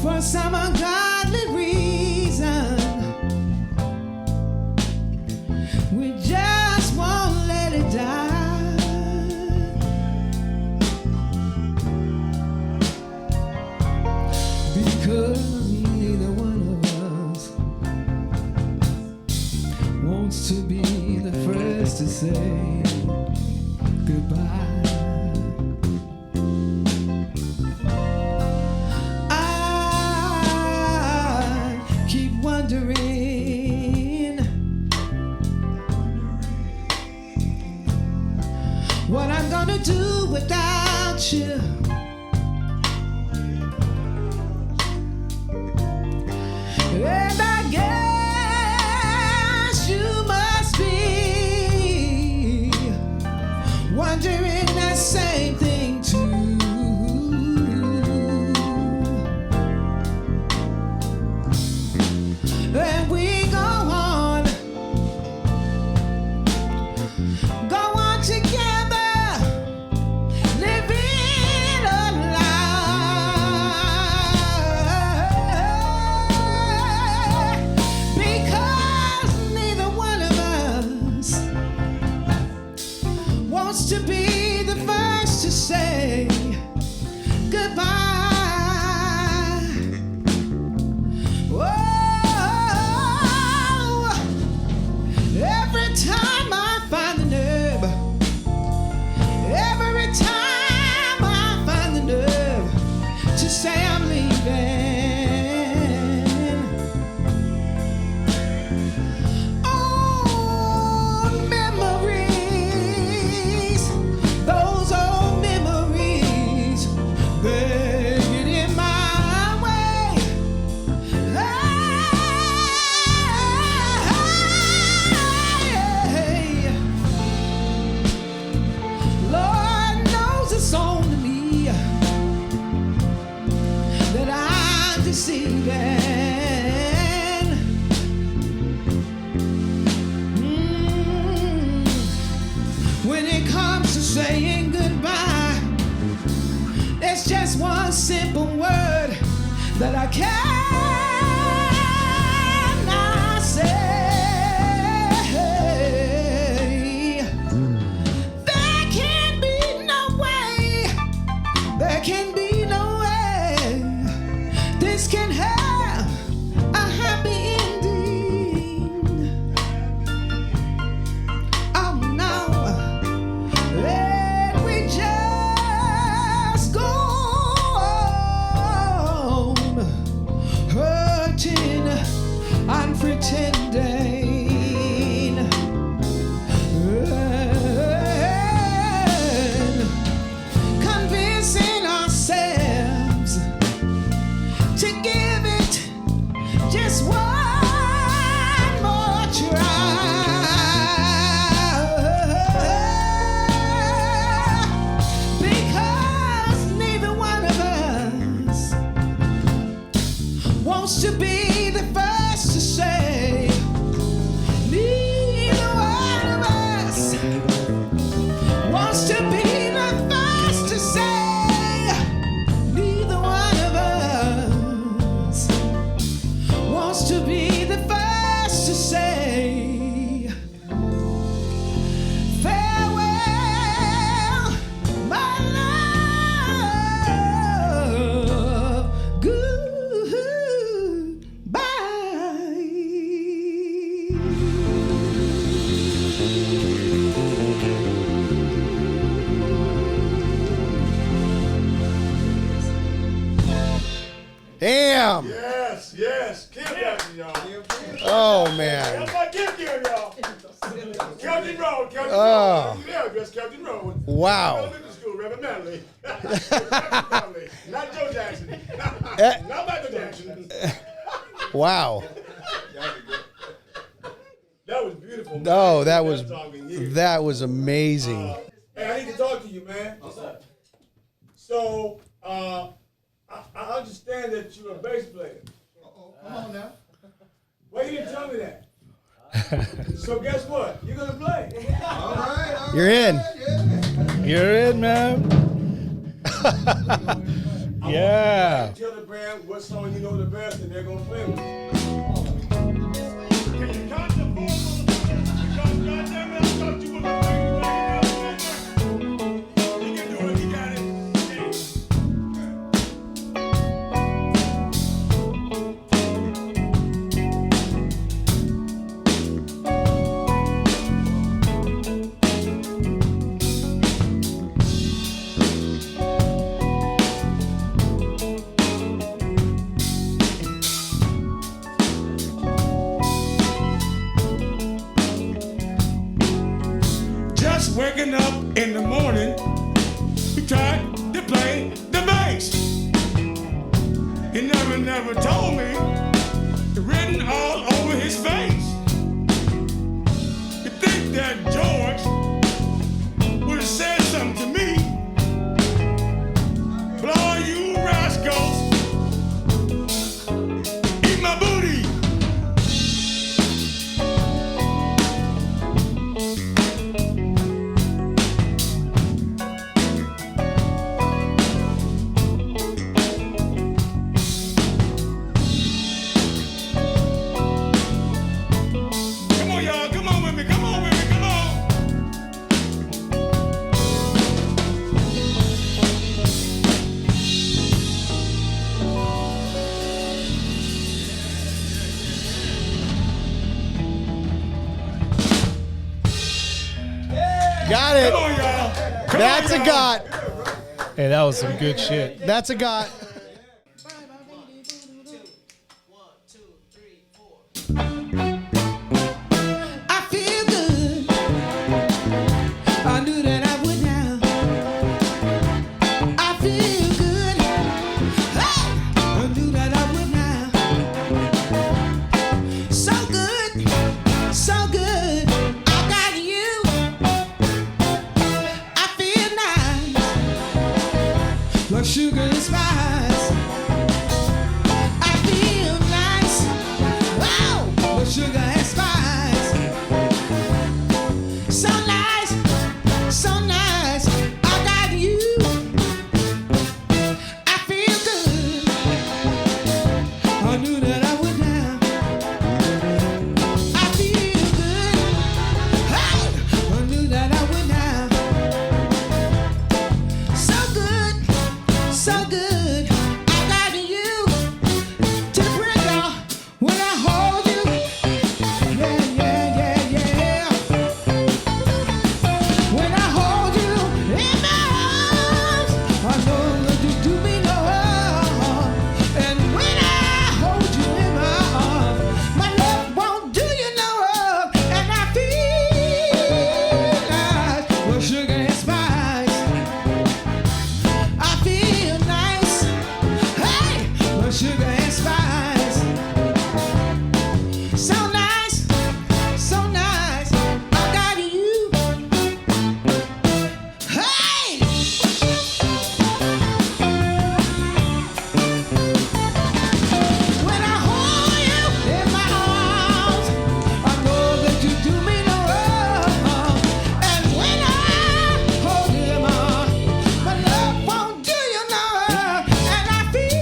For some ungodly reason, we just won't let it die. Because neither one of us wants to be the first to say goodbye. What I'm gonna do without you. And I guess you must be wondering that same thing too. And we go on together, living a lie. Because neither one of us wants to be the first to say goodbye. Oh, every time I find the nerve, every time I find the nerve to say I'm leaving. Oh, memories, those old memories, they get in my way. Hey, Lord knows it's only me that I'm deceiving. When it comes to saying goodbye, it's just one simple word that I cannot say. There can be no way, there can be no way this can have a happy ending. Oh no, let me just go on hurting and pretending. Convincing ourselves to give it just one more try. Because neither one of us wants to be the first to say. Neither one of us wants to be the first to say. Neither one of us wants to be the first to say farewell, my love, goodbye. Damn. Yes, yes. Kim Jackson, y'all. Oh man. That's my gift here, y'all. Captain Road, Captain Oh. Road. Yeah, that's Captain Road. Wow. Elementary school, Reverend Manley. Not Joe Jackson. Not Michael Jackson. Wow. That was beautiful. No, man. that was amazing. Hey, I need to talk to you, man. What's up? So, I understand that you're a bass player. Come on now. Why you didn't tell me that? So guess what? You're gonna play. All right. You're in. You're in, man. Yeah. Tell the band what song you know the best, and they're gonna play with you. Can you count the vocals? Because goddamn it, I thought you were gonna play. You can do it. You got it. Just waking up in the morning, he tried to play the bass. He never told me, written all over his face. You think that George would have said something to me? But all you rascals eat my booty. Come on, y'all. Come on with me. Come on with me. Come on. Got it. Come on, y'all. Come That's on, a y'all. got. Hey, that was some good shit. That's a got. 1, 2, 3, 4. I feel good. I knew that I would now. I feel good. Hey! I knew that I would now. So good, so good. I got you. I feel nice, like sugar and spice. I feel nice. Wow, with sugar and spice. So nice, so nice. I got you. I feel good. I knew that I would now. I feel good. Hey, I knew that I would now. So good, so good. I got you. To the brim, y'all. When I hold you, yeah, yeah, yeah, yeah. When I hold you in my arms, I know that you do me no harm. And when I hold you in my arms, my love won't do you no harm. And I feel nice with sugar and spice. I feel nice, hey, with sugar and spice. So nice, so nice. I got you. Hey! When I hold you in my arms, I know that you do me no wrong. And when I hold you in my arms, my love won't do you no harm. And I feel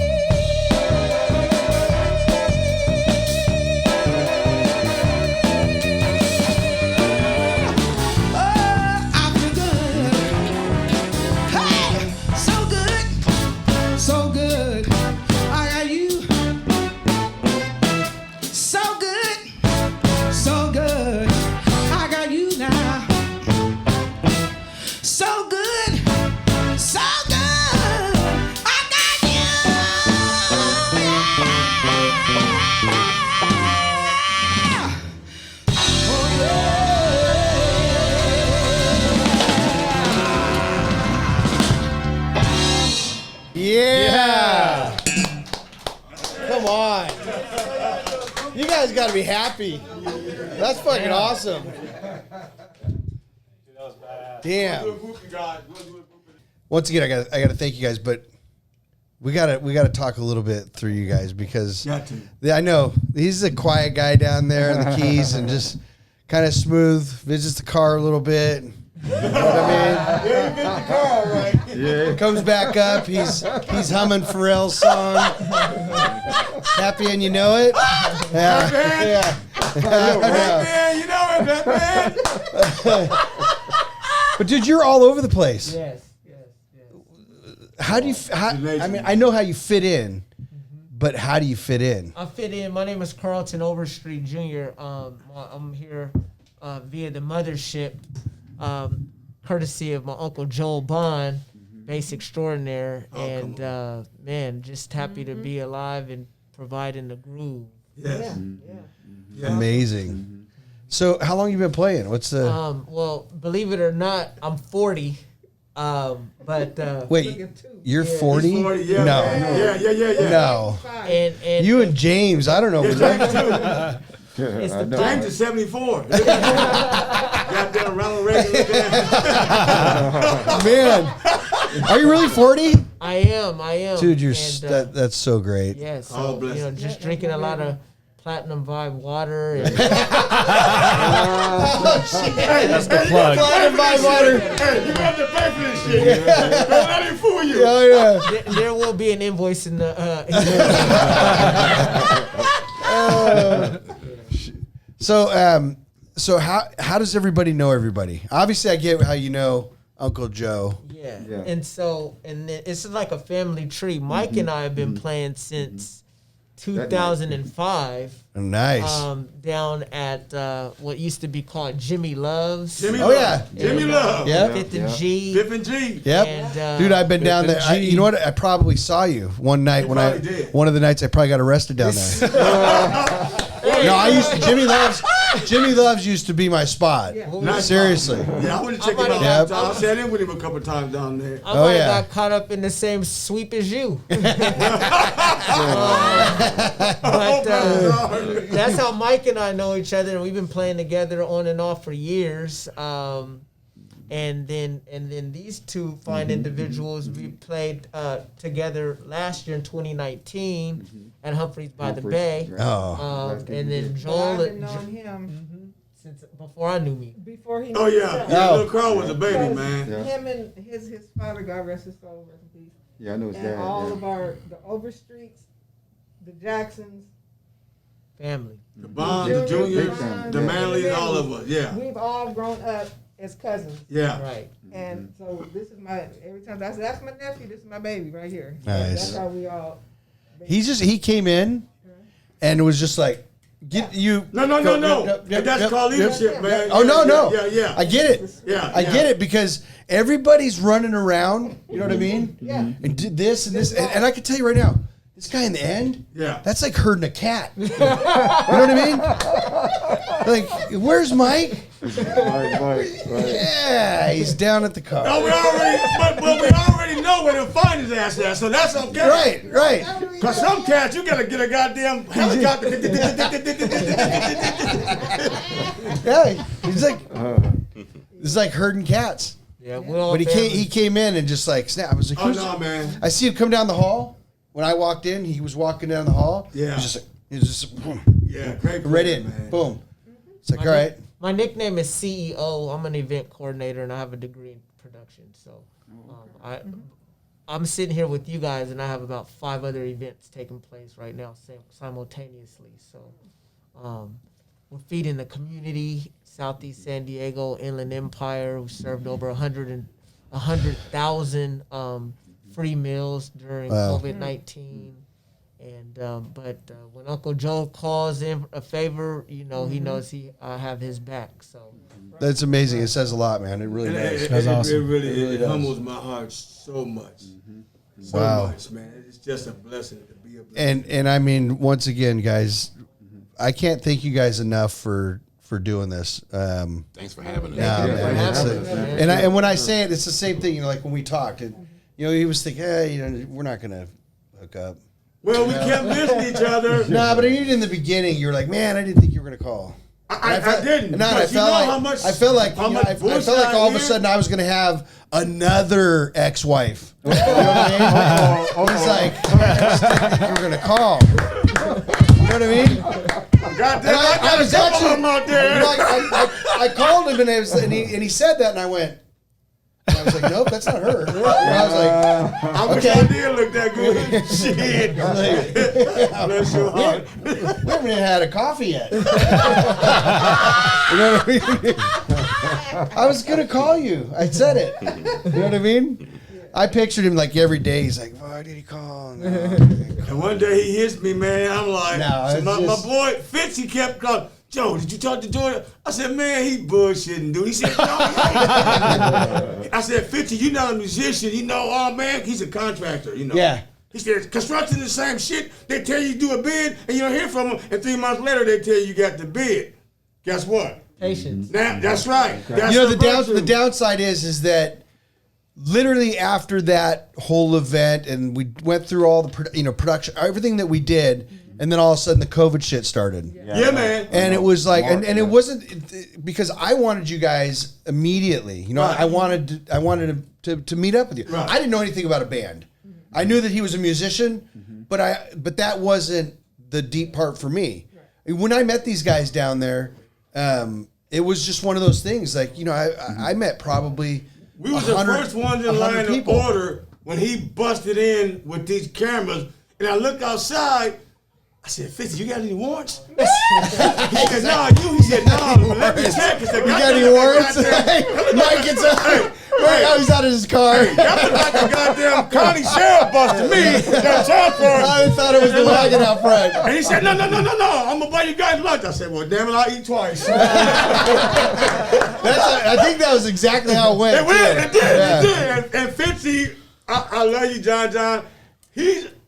You guys got to be happy. That's fucking awesome. Damn. Once again, I got to thank you guys, but we gotta talk a little bit through you guys because I know he's a quiet guy down there in the keys and just kind of smooth. Visits the car a little bit. You know what I mean? Yeah, you get the car, right? Yeah. Comes back up. He's humming Pharrell's song. Happy and you know it. Yeah. Yeah. Man, you know it, man. But dude, you're all over the place. Yes. How do you? I mean, I know how you fit in, but how do you fit in? I fit in. My name is Carlton Overstreet Jr. I'm here via the mothership, courtesy of my uncle Joel Bond, bass extraordinaire, and man, just happy to be alive and providing the groove. Yes. Yeah. Amazing. So, how long you been playing? What's the? Well, believe it or not, I'm 40. But wait, you're 40? He's 40, yeah, No. man. Yeah. No. And You and James, I don't know. it's the James is 74. Goddamn Ronald Reagan. Man, are you really 40? I am. Dude, you're And, that's so great. yeah, so Oh, bless just drinking a lot of Platinum Vibe water. And That's the plug. Platinum Vibe water. Hey, you got to pay for this shit. Don't let him fool you. Oh yeah. there will be an invoice in the. So how does everybody know everybody? Obviously, I get how you know Uncle Joe. Yeah. And then it's like a family tree. Mike and I have been playing since 2005. Nice. Down at what used to be called Jimmy Love's. Jimmy Oh, Love. yeah. Jimmy Love. Yeah. Fifth and G. Fifth and G. Yep. And, Dude, I've been down there. G. You know what? I probably saw you one night You when probably did. one of the nights I probably got arrested down there. No, I used to. Jimmy Love's used to be my spot. Nice Seriously. Yeah, I would have checked him out. Yep. I sat in with him a couple times down there. I Oh, might yeah. have got caught up in the same sweep as you. But that's how Mike and I know each other, and we've been playing together on and off for years. And then these two fine individuals, we played together last year in 2019 at Humphreys by the Bay. Oh. And then Joel, I've been knowing him since before I knew me. before he. Oh, yeah. Yeah, Little Crow was a baby, man. Him and his father, God rest his soul, rest in peace. Yeah, I know his And dad. all of the Overstreets, the Jacksons, Family. The Bonds, the Juniors, Bonds, the Manleys, all of us. Yeah. we've all grown up as cousins. Yeah. Right. And so this is every time that's my nephew, this is my baby right here. Nice. That's how we all. He came in and was just like, get you. No. That's called leadership, man. Oh, no. Yeah. I get it. Yeah. I get it because everybody's running around. You know what I mean? Yeah. And did this and this. And I can tell you right now, this guy in the end, Yeah. that's like herding a cat. You know what I mean? Like, where's Mike? Right. Yeah, he's down at the car. No, we already know where to find his ass at, so that's okay. Right. Because some cats, you got to get a goddamn helicopter. Yeah, he's like herding cats. Yeah, we're all But family. he came in and just like snap. I was like, Oh, who's no, man. I see him come down the hall. When I walked in, he was walking down the hall. Yeah. He was just boom, Yeah, great player, right in, man. boom. It's like, all right. My nickname is CEO. I'm an event coordinator, and I have a degree in production. So I'm sitting here with you guys, and I have about 5 other events taking place right now simultaneously. So we're feeding the community, Southeast San Diego, Inland Empire. We served over 100,000 free meals during COVID-19. And but when Uncle Joe calls in a favor, you know, he knows I have his back. So That's amazing. It says a lot, man. It really does. It really humbles my heart so much. So Wow. much, man. It's just a blessing to be able to. And I mean, once again, guys, I can't thank you guys enough for doing this. Thanks for having us. Nah, man, having it's us, man. and when I say it, it's the same thing. You know, like when we talked, and you know, he was thinking, hey, you know, we're not gonna hook up. Well, we kept missing each other. Nah, but I knew in the beginning you were like, man, I didn't think you were gonna call. I didn't. No, I felt like all of a sudden I was gonna have another ex-wife. You know what I mean? It's like you were gonna call. You know what I mean? Goddamn, I was actually out there. I called him and he said that and I went. And I was like, nope, that's not her. And I was like, I wish I did look that good. Shit. Bless your heart. We haven't even had a coffee yet. You know what I mean? I was gonna call you. I said it. You know what I mean? I pictured him like every day. He's like, why did he call? No, and one day he hits me, man. I'm like, no, my boy Fitz, he kept calling. Joe, did you talk to Jordan? I said, man, he bullshitting, dude. He said, no, I said, 50, you're not a musician. You know, oh, man, he's a contractor, you know. Yeah. He said, construction the same shit. They tell you do a bid, and you don't hear from them, and 3 months later, they tell you got the bid. Guess what? Patience. Now, that's right. That's you know, the downside is that literally after that whole event, and we went through all the production, everything that we did, and then all of a sudden the COVID shit started. Yeah, man. And it was like, and it wasn't because I wanted you guys immediately. You know, Right. I wanted to meet up with you. Right. I didn't know anything about a band. I knew that he was a musician, but that wasn't the deep part for me. When I met these guys down there, it was just one of those things. Like, you know, I met probably We was the first ones in line to order when he busted in with these cameras, and I looked outside. I said, 50, you got any warrants? He said, no, you. He said, no, let me check. He said, You got any warrants? Mike gets up. Right now he's out of his car. That was like a goddamn county sheriff busted me. That time for I thought it was the wagon out front. And he said, no, I'm going to buy you guys lunch. I said, well, damn it, I'll eat twice. I think that was exactly how it went. It did. And 50, I love you, John.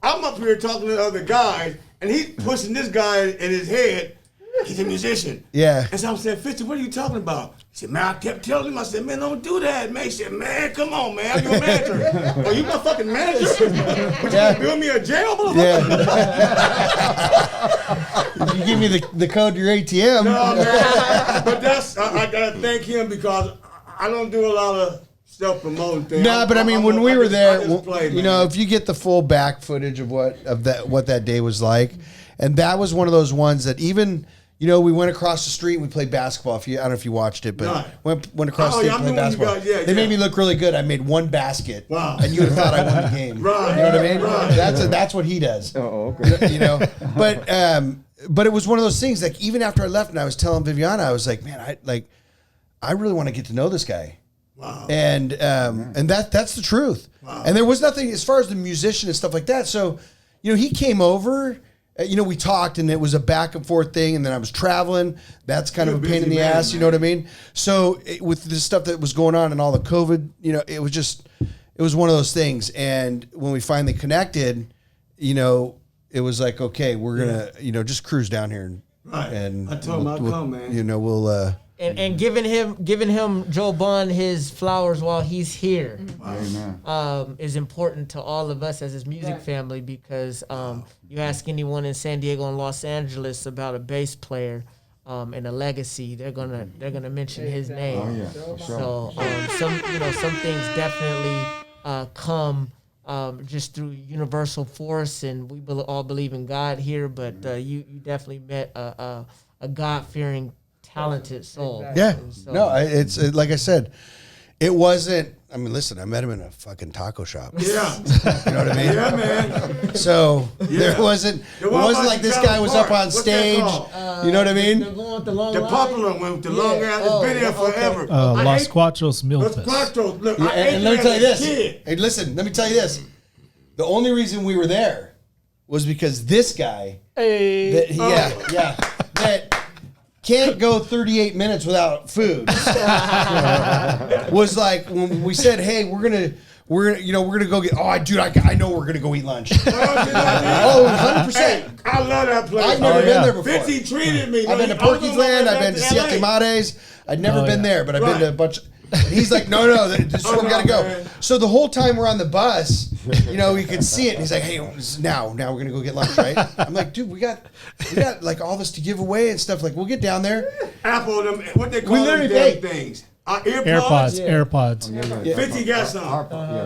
I'm up here talking to the other guys, and he's pushing this guy in his head. He's a musician. Yeah. And so I'm saying, 50, what are you talking about? He said, man, I kept telling him. I said, man, don't do that, man. He said, man, come on, man. I'm your manager. Oh, you my fucking manager? What, you gonna build me a jail? Yeah. You give me the code to your ATM. No, man. But I gotta thank him because I don't do a lot of self-promoting things. Nah, but I mean, when we were there, play, you know, if you get the full back footage of what that day was like, and that was one of those ones that even, you know, we went across the street and we played basketball. I don't know if you watched it, but went across the street and played basketball. They made me look really good. I made one basket, and you would have thought I won the game. Right. You know what I mean? Right. That's what he does. Oh, okay. You know, but it was one of those things. Like even after I left, and I was telling Viviana, I was like, man, I really want to get to know this guy. Wow. And that's the truth. Wow. And there was nothing as far as the musician and stuff like that. So, you know, he came over. You know, we talked, and it was a back and forth thing. And then I was traveling. That's kind of a pain in the ass. You know what I mean? So with the stuff that was going on and all the COVID, you know, it was one of those things. And when we finally connected, you know, it was like, okay, we're gonna, you know, just cruise down here. And I told him I'll come, man. You know, we'll. And giving him Joe Bond his flowers while he's here is important to all of us as his music family, because you ask anyone in San Diego and Los Angeles about a bass player and a legacy, they're gonna mention his name. Oh yeah, for sure. So some things definitely come just through universal force, and we all believe in God here. But you definitely met a God-fearing, talented soul. Yeah. So, No, it's like I said, it wasn't. I mean, listen, I met him in a fucking taco shop. Yeah. You know what I mean? Yeah, man. So there wasn't. It wasn't like this guy was up on stage. You know what I mean? They're going with the long The line? popular one with the long ass. It's been here forever. Los Cuatros Los Milpas. Cuatros. Look, Yeah, I ate and let me that tell you as a this. kid. Hey, listen, let me tell you this. The only reason we were there was because this guy. That, that can't go 38 minutes without food. Was like when we said, "Hey, we're gonna go get." Oh, dude, I know we're gonna go eat lunch. Oh, 100%. I love that place. I've never been there before. 50 treated me. I've been to Porky's Land. I've been to Siete Mares. I'd never been there, but I've been to a bunch. And he's like, no, this is where we gotta go. man. So the whole time we're on the bus, you can see it. And he's like, hey, now we're gonna go get lunch, right? I'm like, dude, we got like all this to give away and stuff. Like, we'll get down there. Apple, them, what they call We them literally damn paid. things? AirPods. 50 got some.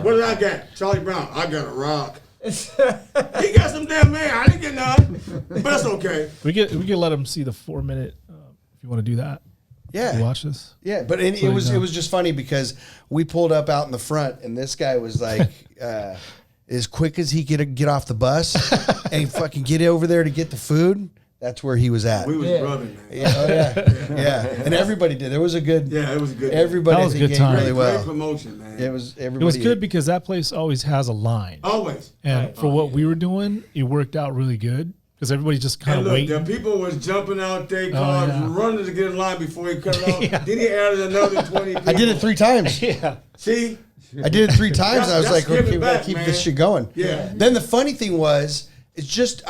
What did I get? Charlie Brown. I got a rock. He got some damn man. I didn't get none. But that's okay. We could let them see the 4-minute if you want to do that. Yeah. You watch this. Yeah, but it was just funny because we pulled up out in the front, and this guy was like, as quick as he could get off the bus and fucking get over there to get the food. That's where he was at. We was rubbing, man. Yeah, and everybody did. It was a good. Yeah, it was a good. Everybody That was a good did time. really well. Great promotion, man. It was everybody. It was good because that place always has a line. Always. And for what we were doing, it worked out really good because everybody's just kind And of look, waiting. the people was jumping out their cars, running to get in line before he cut it off. Then he added another 20 people. I did it 3 times. Yeah. See? I did it 3 times. I was That's like, okay, giving we gotta back, keep man. this shit going. Yeah. Then the funny thing was, it's just,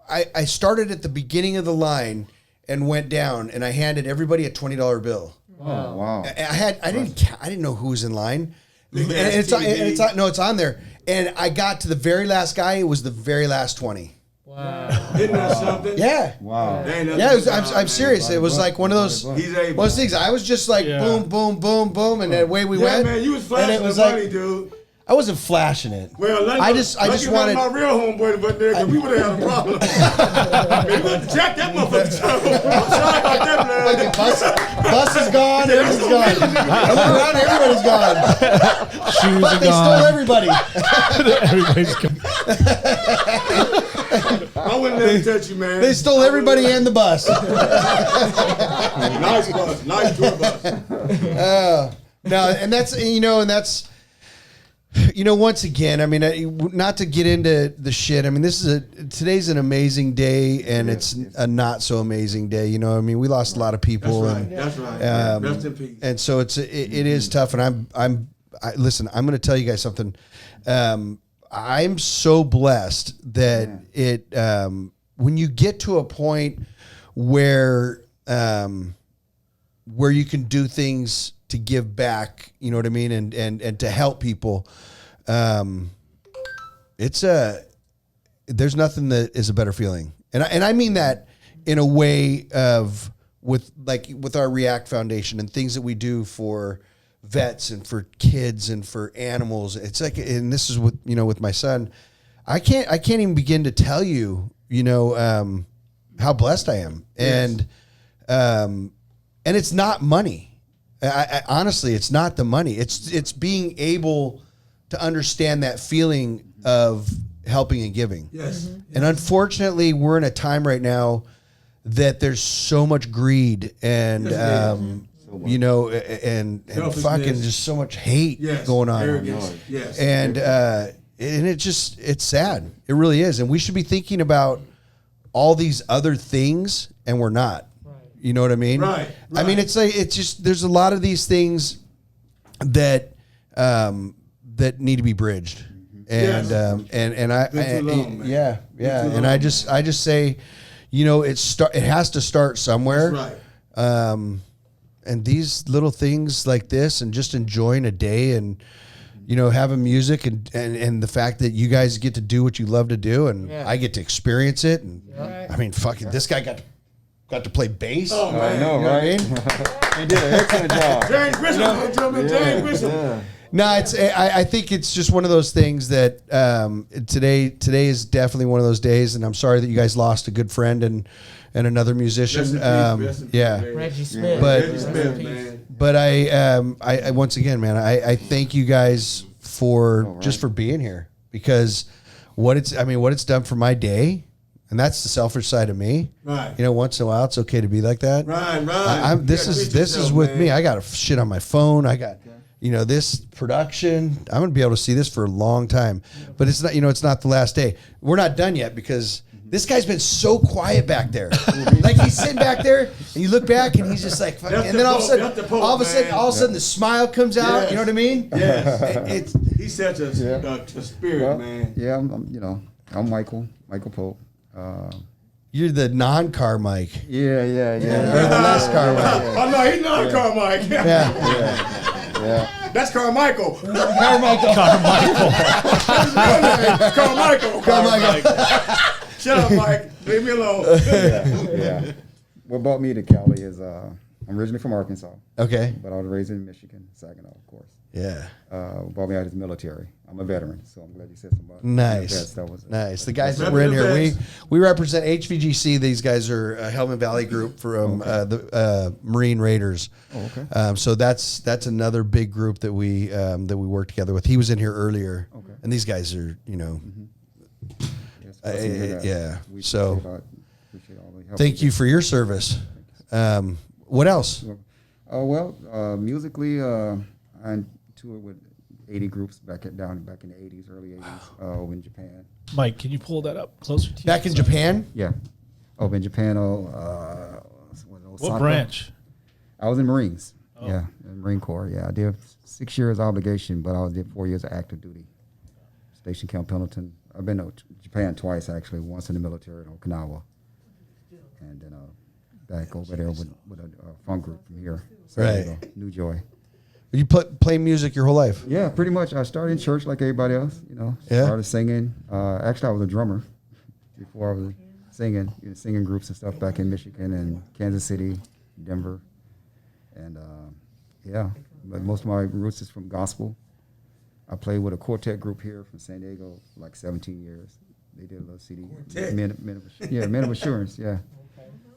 I started at the beginning of the line and went down, and I handed everybody a $20 bill. Oh, wow. I didn't know who was in line. And it's on there. And I got to the very last guy. It was the very last 20. Wow. Isn't that something? Yeah. Wow. Yeah, I'm serious. It was like one of those He's able. those things. I was just like boom, boom, boom, boom, and away we Yeah, went. man, you was And flashing it was the like, money, dude. I wasn't flashing it. Well, I just wanted. my real homeboy, but there, because we would have had a problem. Man, we would have to jack that motherfucker. I'm sorry about that, man. Like bus is gone, everything's gone. I look around, everybody's gone. Shoes But are they stole gone. everybody. Everybody's gone. I wouldn't let him touch you, man. They stole everybody and the bus. Nice bus, nice tour bus. No, and that's once again, I mean, not to get into the shit. I mean, today's an amazing day, and it's a not so amazing day. You know, I mean, we lost a lot of people, That's right. Rest in peace. and so it is tough. And listen, I'm going to tell you guys something. I'm so blessed that when you get to a point where you can do things to give back, you know what I mean, and to help people, there's nothing that is a better feeling, and I mean that in a way with our React Foundation and things that we do for vets and for kids and for animals. It's like, and this is with my son, I can't even begin to tell you, how blessed I am, and it's not money. I honestly, it's not the money. It's being able to understand that feeling of helping and giving. Yes. And unfortunately, we're in a time right now that there's so much greed and and fucking just so much hate going on. Arrogance. Yes. And it's sad. It really is. And we should be thinking about all these other things, and we're not. You know what I mean? Right. I mean, it's just there's a lot of these things that that need to be bridged, and I just say, it has to start somewhere. That's right. And these little things like this, and just enjoying a day, and having music, and the fact that you guys get to do what you love to do, and I get to experience it, and I mean, fucking, this guy got to play bass. Oh, man. I know, right? He did an excellent job. James Bishop. James Bishop. Yeah. No, I think it's just one of those things that today is definitely one of those days, and I'm sorry that you guys lost a good friend and another musician. Rest in peace, Reggie Smith. But- Reggie Smith, man. But I once again, man, I thank you guys for just for being here, because what it's done for my day, and that's the selfish side of me. Right. Once in a while, it's okay to be like that. Right. This is with me. I got shit on my phone. I got this production. I'm gonna be able to see this for a long time. But it's not it's not the last day. We're not done yet, because this guy's been so quiet back there. Like, he's sitting back there, and you look back, and he's just like, fucking, and then all of a sudden, the smile comes out. Yes. You know what I mean? Yes. He's such a spirit, man. Yeah, I'm Michael Pope. You're the non-car mic. Yeah. Or the less car mic. Oh no, he's not Carmichael. Yeah. That's Carmichael. Carmichael. Carmichael. Shut up, Mike. Leave me alone. Yeah. What brought me to Cali is I'm originally from Arkansas. Okay. But I was raised in Michigan, Saginaw, of course. Yeah. What brought me out is the military. I'm a veteran, so I'm glad you said something about Nice. that was Nice. The guys that were in here, we represent HVGC. These guys are a Helmand Valley group from the Marine Raiders. Oh, okay. So that's another big group that we work together with. He was in here earlier. Okay. And these guys are, yeah. We So appreciate all the help. thank you for your service. What else? Musically, I toured with 80 groups back in the 80s, early 80s, over in Japan. Mike, can you pull that up closer to you? Back in Japan? Yeah, over in Japan. What branch? I was in Marines. Oh. Yeah, in Marine Corps. Yeah, I did 6 years obligation, but I did 4 years of active duty. Station Camp Pendleton. I've been to Japan twice actually. Once in the military in Okinawa, and then back over there with a funk group from here. Right. New Joy. You play music your whole life? Yeah, pretty much. I started in church like everybody else, Yeah. Started singing. Actually, I was a drummer before I was singing, singing groups and stuff back in Michigan and Kansas City, Denver. And, but most of my roots is from gospel. I played with a quartet group here from San Diego for like 17 years. They did a little CD. Men of Assurance, yeah.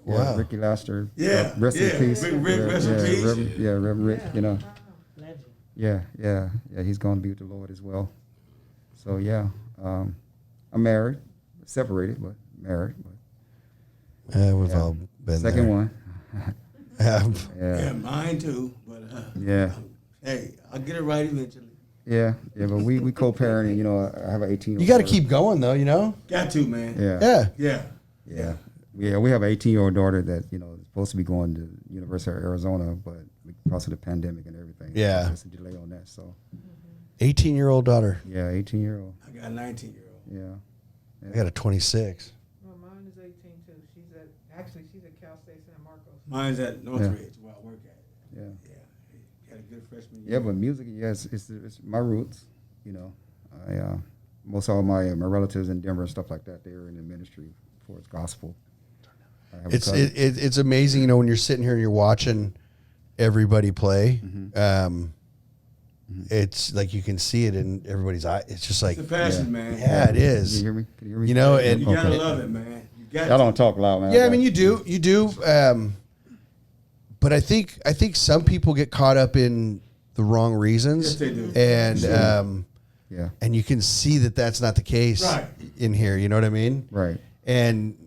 Wow. Yeah, Ricky Laster. Yeah. Rest in peace. Big Rick, rest in peace. Reverend Rick, Yeah, he's going to be with the Lord as well. So, I'm married, separated, but married. Yeah, we've all been Second there. one. Yeah, mine too. But hey, I'll get it right eventually. Yeah, but we co-parenting. I have an 18-year-old. You got to keep going, though. Got to, man. Yeah. We have an 18-year-old daughter that is supposed to be going to University of Arizona, but because of the pandemic and everything, there's a delay on that. So, 18-year-old daughter. Yeah, 18-year-old. I got a 19-year-old. Yeah. I got a 26. Well, mine is 18 too. She's at Cal State San Marcos. Mine's at Northridge, where I work at. Yeah. Got a good freshman year. Yeah, but music, it's my roots. I most all my relatives in Denver and stuff like that, they're in the ministry for its gospel. It's amazing, when you're sitting here and you're watching everybody play. It's like you can see it in everybody's eye. It's just like it's a passion, man. Yeah, it is. Can you hear me? And you gotta love it, man. I don't talk loud, man. Yeah, I mean you do. But I think some people get caught up in the wrong reasons. Yes, they do. And yeah, and you can see that that's not the case in here. You know what I mean? Right. And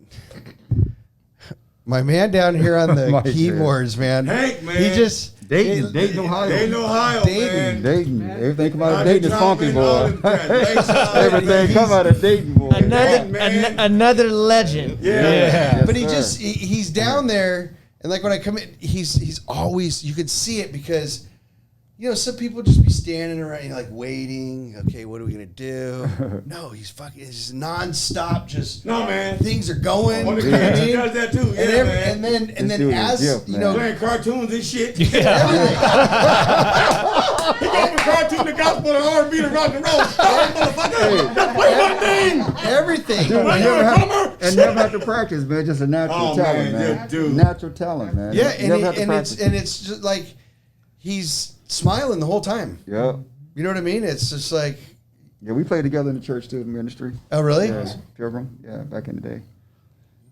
my man down here on the keyboards, man. Hank, man. He just Dayton, Ohio. Man. Dayton. Everything come out of Dayton is funky, boy. Everything come out of Dayton, boy. Another legend. Yeah. But he's down there, and like when I come in, he's always, you can see it because, some people just be standing around, like waiting. Okay, what are we gonna do? No, he's just nonstop. Just man. Things are going. He does that too. And then as playing cartoons and shit. Yeah. He go from cartoon to gospel and R&B to rock and roll. Motherfucker, just play one thing. Everything. And never have to practice, man. Just a natural talent, man. Yeah, dude. Natural talent, man. Yeah, and it's just like he's smiling the whole time. Yeah. You know what I mean? It's just like. Yeah, we played together in the church too, ministry. Oh, really? Yeah, Pilgrim. Yeah, back in the day.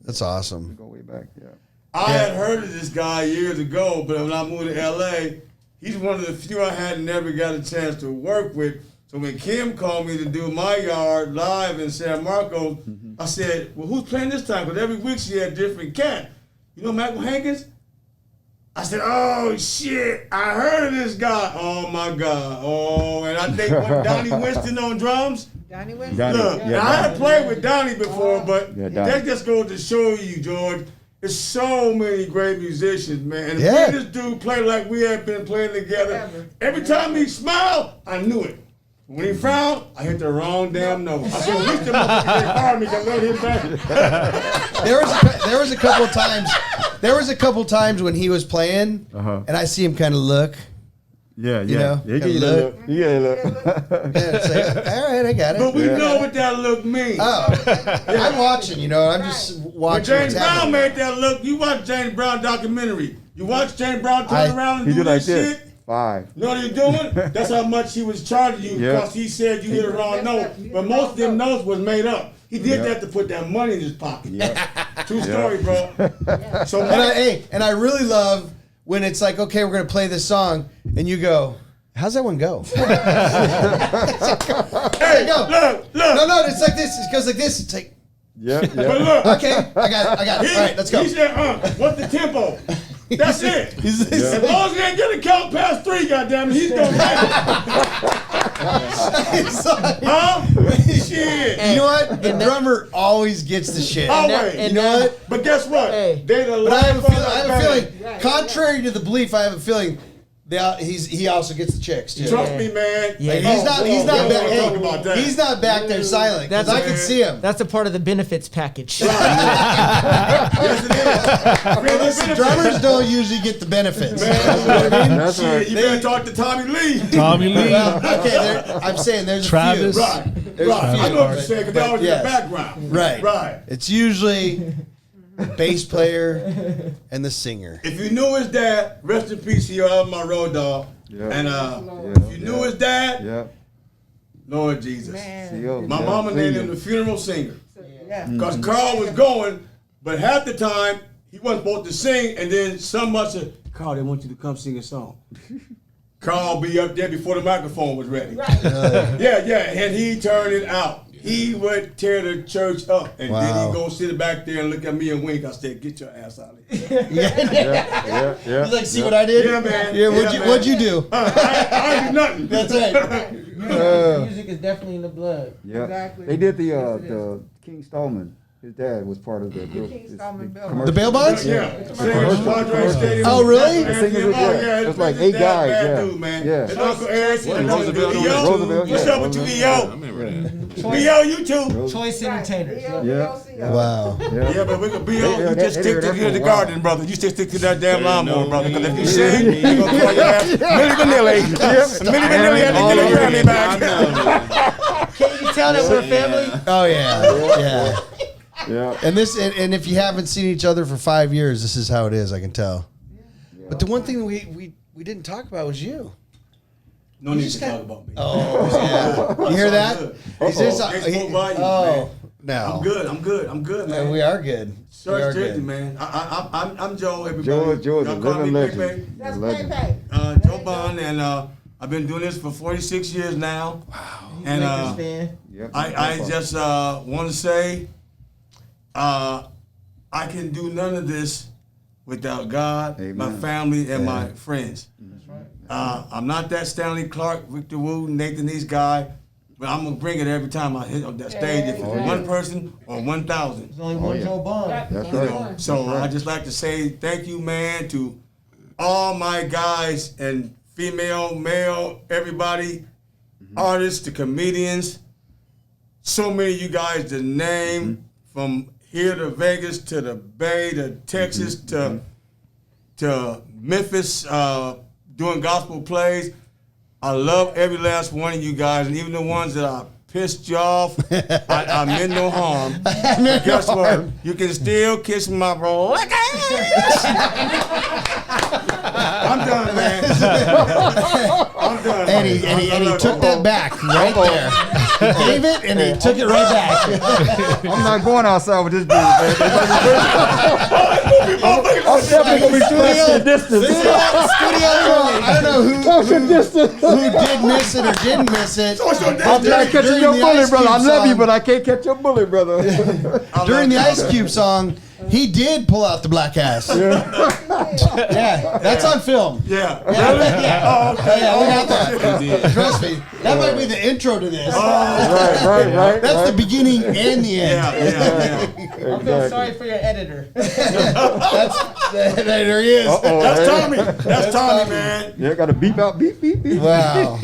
That's awesome. We go way back. Yeah. I had heard of this guy years ago, but when I moved to LA, he's one of the few I had never got a chance to work with. So when Kim called me to do my yard live in San Marcos, I said, well, who's playing this time? Because every week she had a different cat. Michael Hankins? I said, oh, shit, I heard of this guy. Oh, my God. Oh, and I think Donnie Winston on drums. Donnie Winston? Look, I had played with Donnie before, but that just goes to show you, George, there's so many great musicians, man. And if this dude played like we had been playing together, every time he smiled, I knew it. When he frowned, I hit the wrong damn note. I said, at least the motherfucker didn't fire me because I let him back. there was a couple of times. There was a couple times when he was playing, and I see him kind of look. Yeah, You know, Yeah, kinda look. Yeah, look. Yeah, it's like, all right, I got it. But we know what that look means. Oh, I'm watching. You know, I'm just When watching. James what's Brown happening. made that look, you watch James Brown documentary. You watch James Brown turn around and He do do like this this. shit. 5. You know what he's doing? That's how much he was charging you Yeah. because he said you hit a wrong note. But most of them notes was made up. He did that to put that money in his pocket. True story, bro. So And I really love when it's like, okay, we're gonna play this song, and you go, how's that one go? hey, go. look. No, it's like this. It goes like this. It's like, But look, okay, I got it. All right, let's go. He said, what's the tempo? That's it. As long as he ain't gonna count past 3, goddamn it, he's gonna make it. Huh? Shit. You know what? The drummer always gets the shit. Always. You know what? But guess what? Hey. They the But I life have a feeling, contrary to the belief, I have a feeling he also gets the chicks too. Trust me, man. Yeah. Like, he's not we don't back. talk about that. He's not back there silent because I can see him. That's a part of the benefits package. Yes, it is. Listen, drummers don't usually get the benefits. That's Shit, right. you better talk to Tommy Lee. Tommy Lee. Well, okay, I'm saying there's Travis. a few. Right. There's a few. I know what you're saying because they're always Yes. in the background. Right. It's usually the bass player and the singer. If you knew his dad, rest in peace, he was my road dog. Yeah. And if you knew his dad, Yeah. Lord Jesus. CEO. My Yeah. mama named him the funeral singer. Because Carl was going, but half the time he wasn't supposed to sing, and then someone said, Carl, they want you to come sing a song. Carl be up there before the microphone was ready. Yeah, and he turned it out. He would tear the church up, and then Wow. he'd go sit back there and look at me and wink. I said, get your ass out of here. Yeah. He's like, see what I did? Yeah, man. Yeah, man. what'd you do? I did nothing. That's right. Music is definitely in the blood. Yeah. Exactly. They did the King Stallman. His dad was part of the group. King Stallman Bell. The bail bonds? Yeah. Singers, Padre Stadium. Oh, really? Yeah, Singers, yeah. It's like 8 guys, yeah. Dude, man. Yeah. And Uncle Eric. And Roosevelt on that. Roosevelt, What's yeah. up with you, I EO? remember that. BO, you too. Choice entertainers. Yeah. Wow. Yeah, but we could BO. You Yeah, just they stick heard to everyone. the Wow. garden, brother. You still stick to that damn lawnmower, no, brother. Because if you yeah. sing, you're going to call your ass Milli Vanilli. Milli Vanilli had to get a Grammy back. Can you tell that we're a family? Oh, yeah. Yeah. And if you haven't seen each other for 5 years, this is how it is, I can tell. But the one thing we didn't talk about was you. No need to talk about me. Oh, yeah. You hear that? He's just, Expo volume, oh, man. no. I'm good, man. We are good. We are Church Jersey, good. man. I'm Joe, everybody. Joe is a Y'all call me living Pepe. legend. That's Legend. Pepe. Joe Bond, and I've been doing this for 46 years now. Wow. And Lakers fan. Yep. I just want to say I can do none of this without God, my Amen. family, and my friends. I'm not that Stanley Clark, Victor Wu, Nathan East guy, but I'm going to bring it every time I hit on that stage, if it's one person or 1,000. There's only one Joe Bond. That's right. So I just like to say thank you, man, to all my guys and female, male, everybody, artists, the comedians. So many of you guys to name, from here to Vegas to the Bay to Texas to Memphis, doing gospel plays. I love every last one of you guys, and even the ones that I pissed you off, I meant no harm. Guess what? You can still kiss my bro. I'm done, man. I'm done. And he took that back right there. He gave it and he took it right back. I'm not going outside with this dude, man. I'm definitely gonna be social distance. Studio, I don't know Social distance. who did miss it or didn't miss it. I'm not catching your bullet, brother. I love you, but I can't catch your bullet, brother. During the Ice Cube song, he did pull out the black ass. Yeah, that's on film. Yeah. Really? Oh, okay. Yeah, we got that. He did. Trust me, that might be the intro to this. Right. That's the beginning and the end. Yeah. I feel sorry for your editor. There he is. That's Tommy. That's Tommy, man. Yeah, got to beep out, beep, beep, beep. Wow.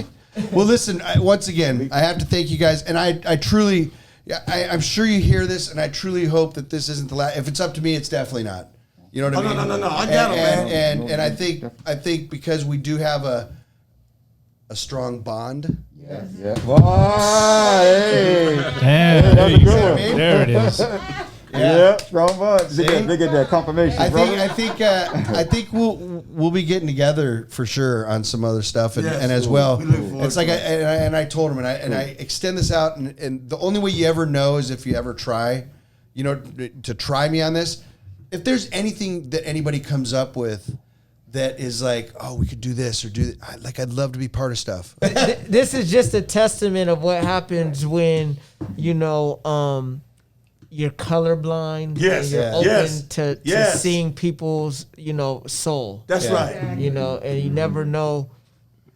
Well, listen, once again, I have to thank you guys. And I truly, Yeah, I'm sure you hear this, and I truly hope that this isn't the last. If it's up to me, it's definitely not. You know what I mean? No. I got it, man. And I think because we do have a strong bond. Yeah. Wow, hey. Damn, That's a good one. there it is. Yeah, strong bud. They get that confirmation. I think we'll be getting together for sure on some other stuff, and as well. It's like I told him, and I extend this out, and the only way you ever know is if you ever try, you know, to try me on this. If there's anything that anybody comes up with that is like, oh, we could do this or do that, like I'd love to be part of stuff. This is just a testament of what happens when you're colorblind. Yes, and you're open to seeing people's, soul. That's right. And you never know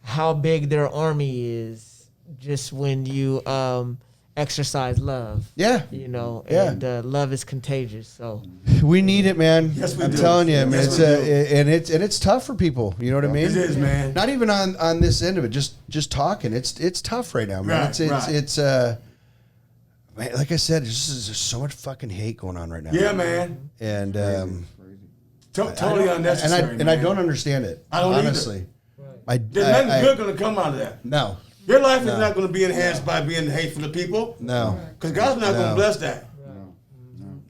how big their army is just when you exercise love. Yeah. And love is contagious. So we need it, man. Yes, we I'm do. telling you, I mean, Yes, it's tough for people. You know what I mean? It is, man. Not even on this end of it. Just talking. It's tough right now, man. Right, It's man, like I said, there's so much fucking hate going on right now. Yeah, man. And Totally unnecessary. and I don't understand it. I don't either. honestly. There's nothing good going to come out of that. No. Your life is not going to be enhanced by being hateful to people. No. Because God's not going to bless that.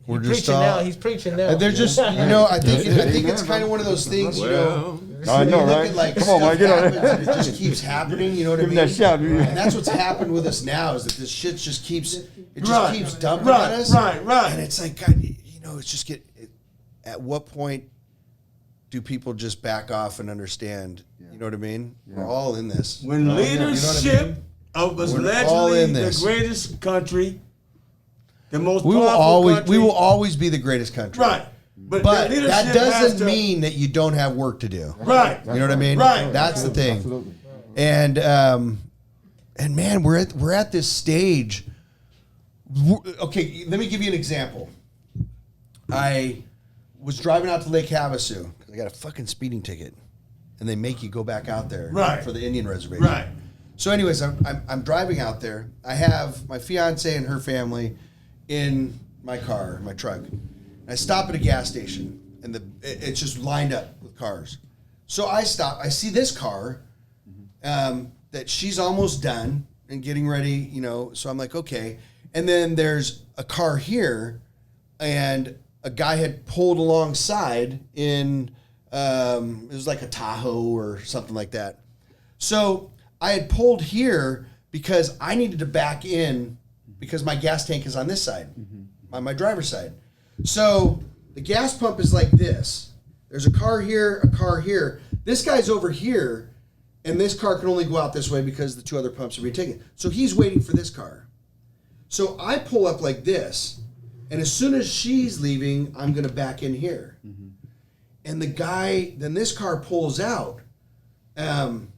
We're he's just preaching now. He's preaching now. They're just, I think it's kind of one of those things, I know, look right? at, like, Come on, man, get on it. happens and it just keeps happening. You know what I Give mean? me that shout, dude. And that's what's happened with us now is that this shit just keeps dumping Right, on us. right. And it's like, God, it's just at what point do people just back off and understand? You know what I mean? We're all in this. When leadership was We're all allegedly in the this. greatest country, the most We will powerful country. we will always be the greatest country. Right. But that has doesn't to- mean that you don't have work to do. Right. You know what I mean? Right. That's the thing. Absolutely. And man, we're at this stage. Okay, let me give you an example. I was driving out to Lake Havasu because I got a fucking speeding ticket, and they make you go back out there for the Indian reservation. Right. So, anyways, I'm driving out there. I have my fiance and her family in my car, my truck. I stop at a gas station, and it's just lined up with cars. So I stop. I see this car that she's almost done and getting ready, So I'm like, okay. And then there's a car here, and a guy had pulled alongside in, it was like a Tahoe or something like that. So I had pulled here because I needed to back in because my gas tank is on this side, on my driver's side. So the gas pump is like this. There's a car here, a car here. This guy's over here, and this car can only go out this way because the two other pumps are being taken. So he's waiting for this car. So I pull up like this, and as soon as she's leaving, I'm going to back in here. And then this car pulls out. And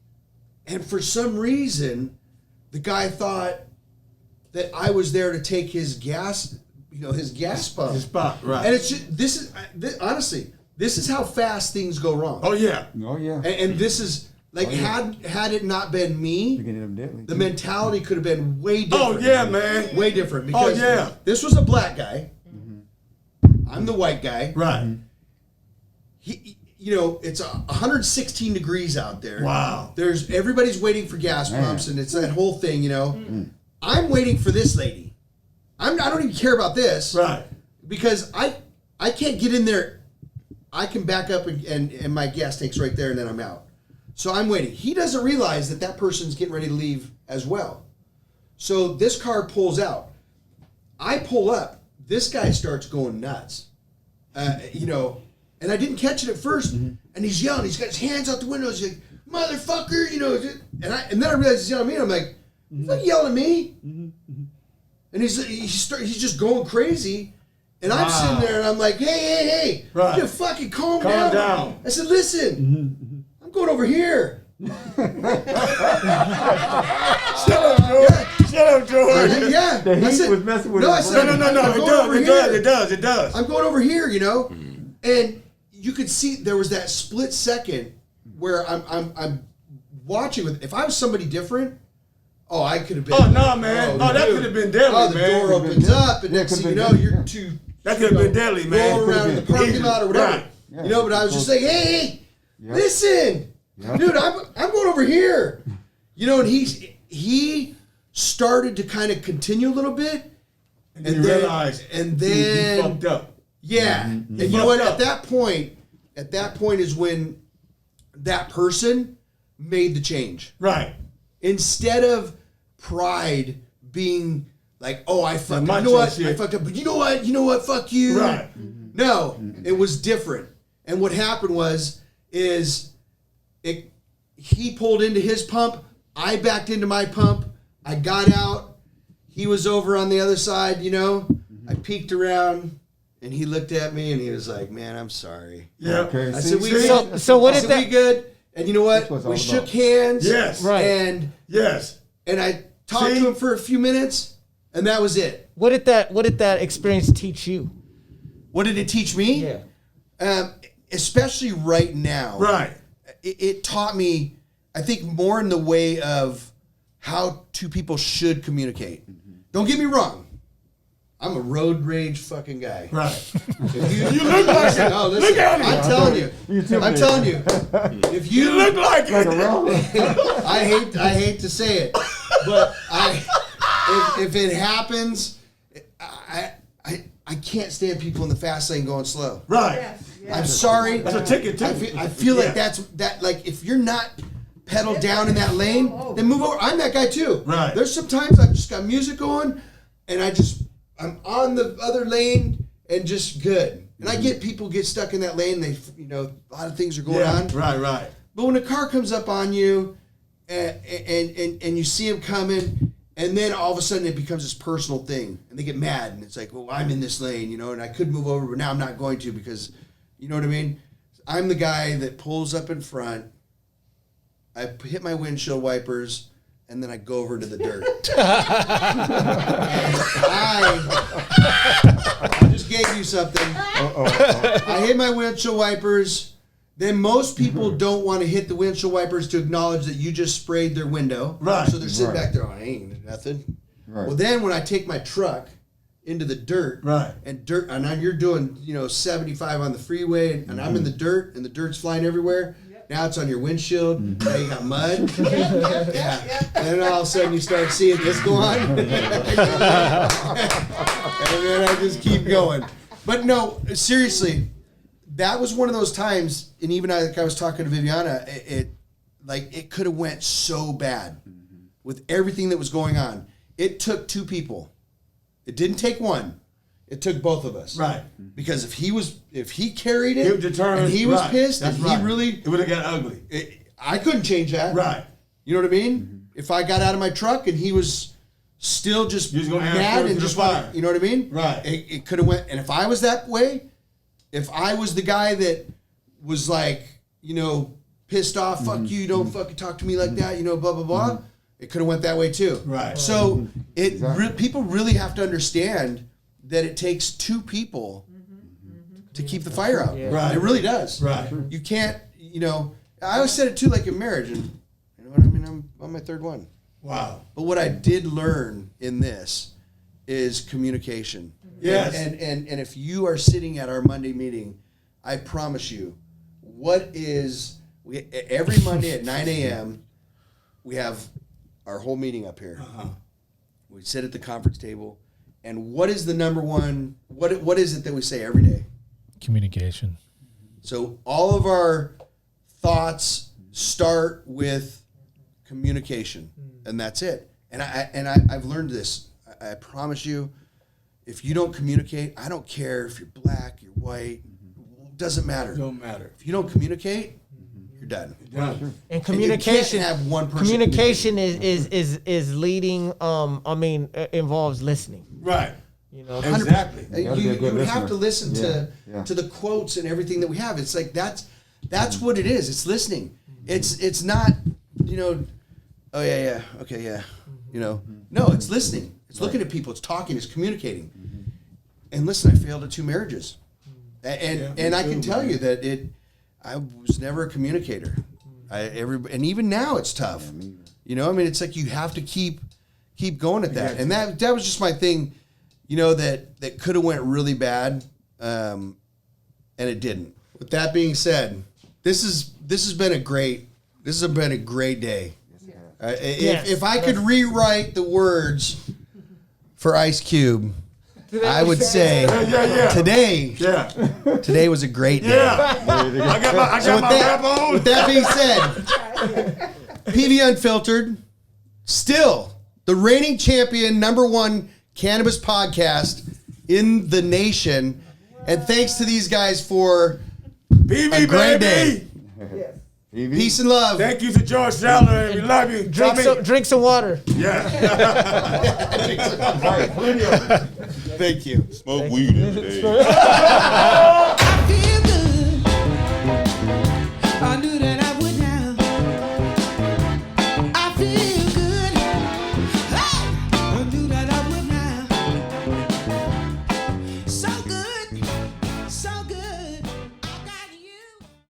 for some reason, the guy thought that I was there to take his gas, his gas pump. His spot, right. And it's just, honestly, this is how fast things go wrong. Oh, yeah. Oh, yeah. And this is, had it not been me, the mentality could have been way different. Oh, yeah, man. Way different. Because this was a black guy. I'm the white guy. Right. It's 116 degrees out there. Wow. Everybody's waiting for gas pumps, and it's that whole thing, I'm waiting for this lady. I don't even care about this. Right. Because I can't get in there. I can back up and my gas tank's right there, and then I'm out. So I'm waiting. He doesn't realize that person's getting ready to leave as well. So this car pulls out. I pull up. This guy starts going nuts. And I didn't catch it at first. And he's yelling. He's got his hands out the window. He's like, motherfucker, And then I realized he's yelling at me. And I'm like, he's not yelling at me. And he's just going crazy. And I'm sitting there and I'm like, hey, Right. you fucking calm Calm down. down. I said, listen, I'm going over here. Shut up, George. Shut up, George. Yeah. The heat I said, was messing with no, him. I said, No. I'm going over It here. does. I'm going over here, and you could see there was that split second where I'm watching with. If I was somebody different, Oh, I could have been. Oh no, man! Oh, that dude. could have been deadly, Oh, the man. door opens up, and next thing you know, you're two. That could have been deadly, man. Going around in the parking lot or whatever. Right. Yeah. You know, but I was just like, hey, listen, dude, I'm going over here. You know, and he started to kind of continue a little bit, and then realized, and then he fucked up. Yeah, and you know what? At that point is when that person made the change. Right. Instead of pride being like, oh, I fucked up. You know what? I fucked up. But you know what? Fuck you. Right. No, it was different. And what happened he pulled into his pump. I backed into my pump. I got out. He was over on the other side, you know. I peeked around. And he looked at me and he was like, "Man, I'm sorry." Yeah. Okay. I said, "We good?" So what I is said, that? "We good?" And you know what? That's what We it's all shook hands. Yes. Right. And I talked to him for a few minutes, and that was it. What did that experience teach you? What did it teach me? Yeah. Especially right now. Right. It taught me, I think, more in the way of how two people should communicate. Don't get me wrong. I'm a road rage fucking guy. Right. You look like it. No, listen, Look at him. I'm telling you. I'm telling you. If you look like it. I hate to say it, but if it happens, I can't stand people in the fast lane going slow. Right. I'm sorry. That's a ticket too. I feel like like if you're not pedal down in that lane, then move over. I'm that guy too. Right. There's sometimes I've just got music going, and I'm on the other lane and just good. And I get people get stuck in that lane. They, a lot of things are going on. Right. But when a car comes up on you, and you see them coming, and then all of a sudden it becomes this personal thing, and they get mad, and it's like, well, I'm in this lane, and I could move over, but now I'm not going to because, you know what I mean? I'm the guy that pulls up in front. I hit my windshield wipers, and then I go over to the dirt. I just gave you something. I hit my windshield wipers. Then most people don't want to hit the windshield wipers to acknowledge that you just sprayed their window. Right. So they're sitting back there, I ain't nothing. Right. Well, then when I take my truck into the dirt, Right. and you're doing 75 on the freeway, and I'm in the dirt, and the dirt's flying everywhere. Now it's on your windshield. Now you got mud. Yeah. And then all of a sudden you start seeing this go on. And then I just keep going. But no, seriously, that was one of those times, and even I was talking to Viviana, it could have went so bad with everything that was going on. It took two people. It didn't take one. It took both of us. Right. Because if he carried it, He was determined. and he was Right. pissed, That's and right. he really, It would have got ugly. I couldn't change that. Right. You know what I mean? If I got out of my truck and he was still just You're just gonna mad answer and to just the fire. you know what I mean? Right. It could have went. And if I was that way, if I was the guy that was like, pissed off, fuck you, don't fucking talk to me like that, blah blah blah. It could have went that way too. Right. So people really have to understand that it takes two people to keep the fire out. Right. It really does. Right. You can't, I always said it too, like in marriage, and you know what I mean? I'm on my third one. Wow. But what I did learn in this is communication. Yes. And if you are sitting at our Monday meeting, I promise you, every Monday at 9 a.m., we have our whole meeting up here. We sit at the conference table, and what is the number one, what is it that we say every day? Communication. So all of our thoughts start with communication, and that's it. And I've learned this. I promise you, if you don't communicate, I don't care if you're black, you're white, doesn't matter. It don't matter. If you don't communicate, you're done. Done. And communication. And you can't have one person. Communication is leading. Involves listening. Right. Exactly. You gotta be You a good would have to listener. listen to the quotes and everything that we have. It's like that's what it is. It's listening. It's not oh yeah okay yeah no, it's listening. It's looking at people. It's talking. It's communicating. And listen, I failed at 2 marriages, and I can tell you that I was never a communicator. And even now it's tough. You know, I mean, it's like you have to keep going at that. And that was just my thing, you know, that could have went really bad, and it didn't. With that being said, this has been a great day. If I could rewrite the words for Ice Cube, I would say today was a great day. I got my rap on. With that being said, PV Unfiltered, still the reigning champion, #1 cannabis podcast in the nation. And thanks to these guys for PV, a great baby. day. Peace and love. Thank you to George Sadler. We love you. Drink some water. Yeah. Thank you. Smoke weed every day.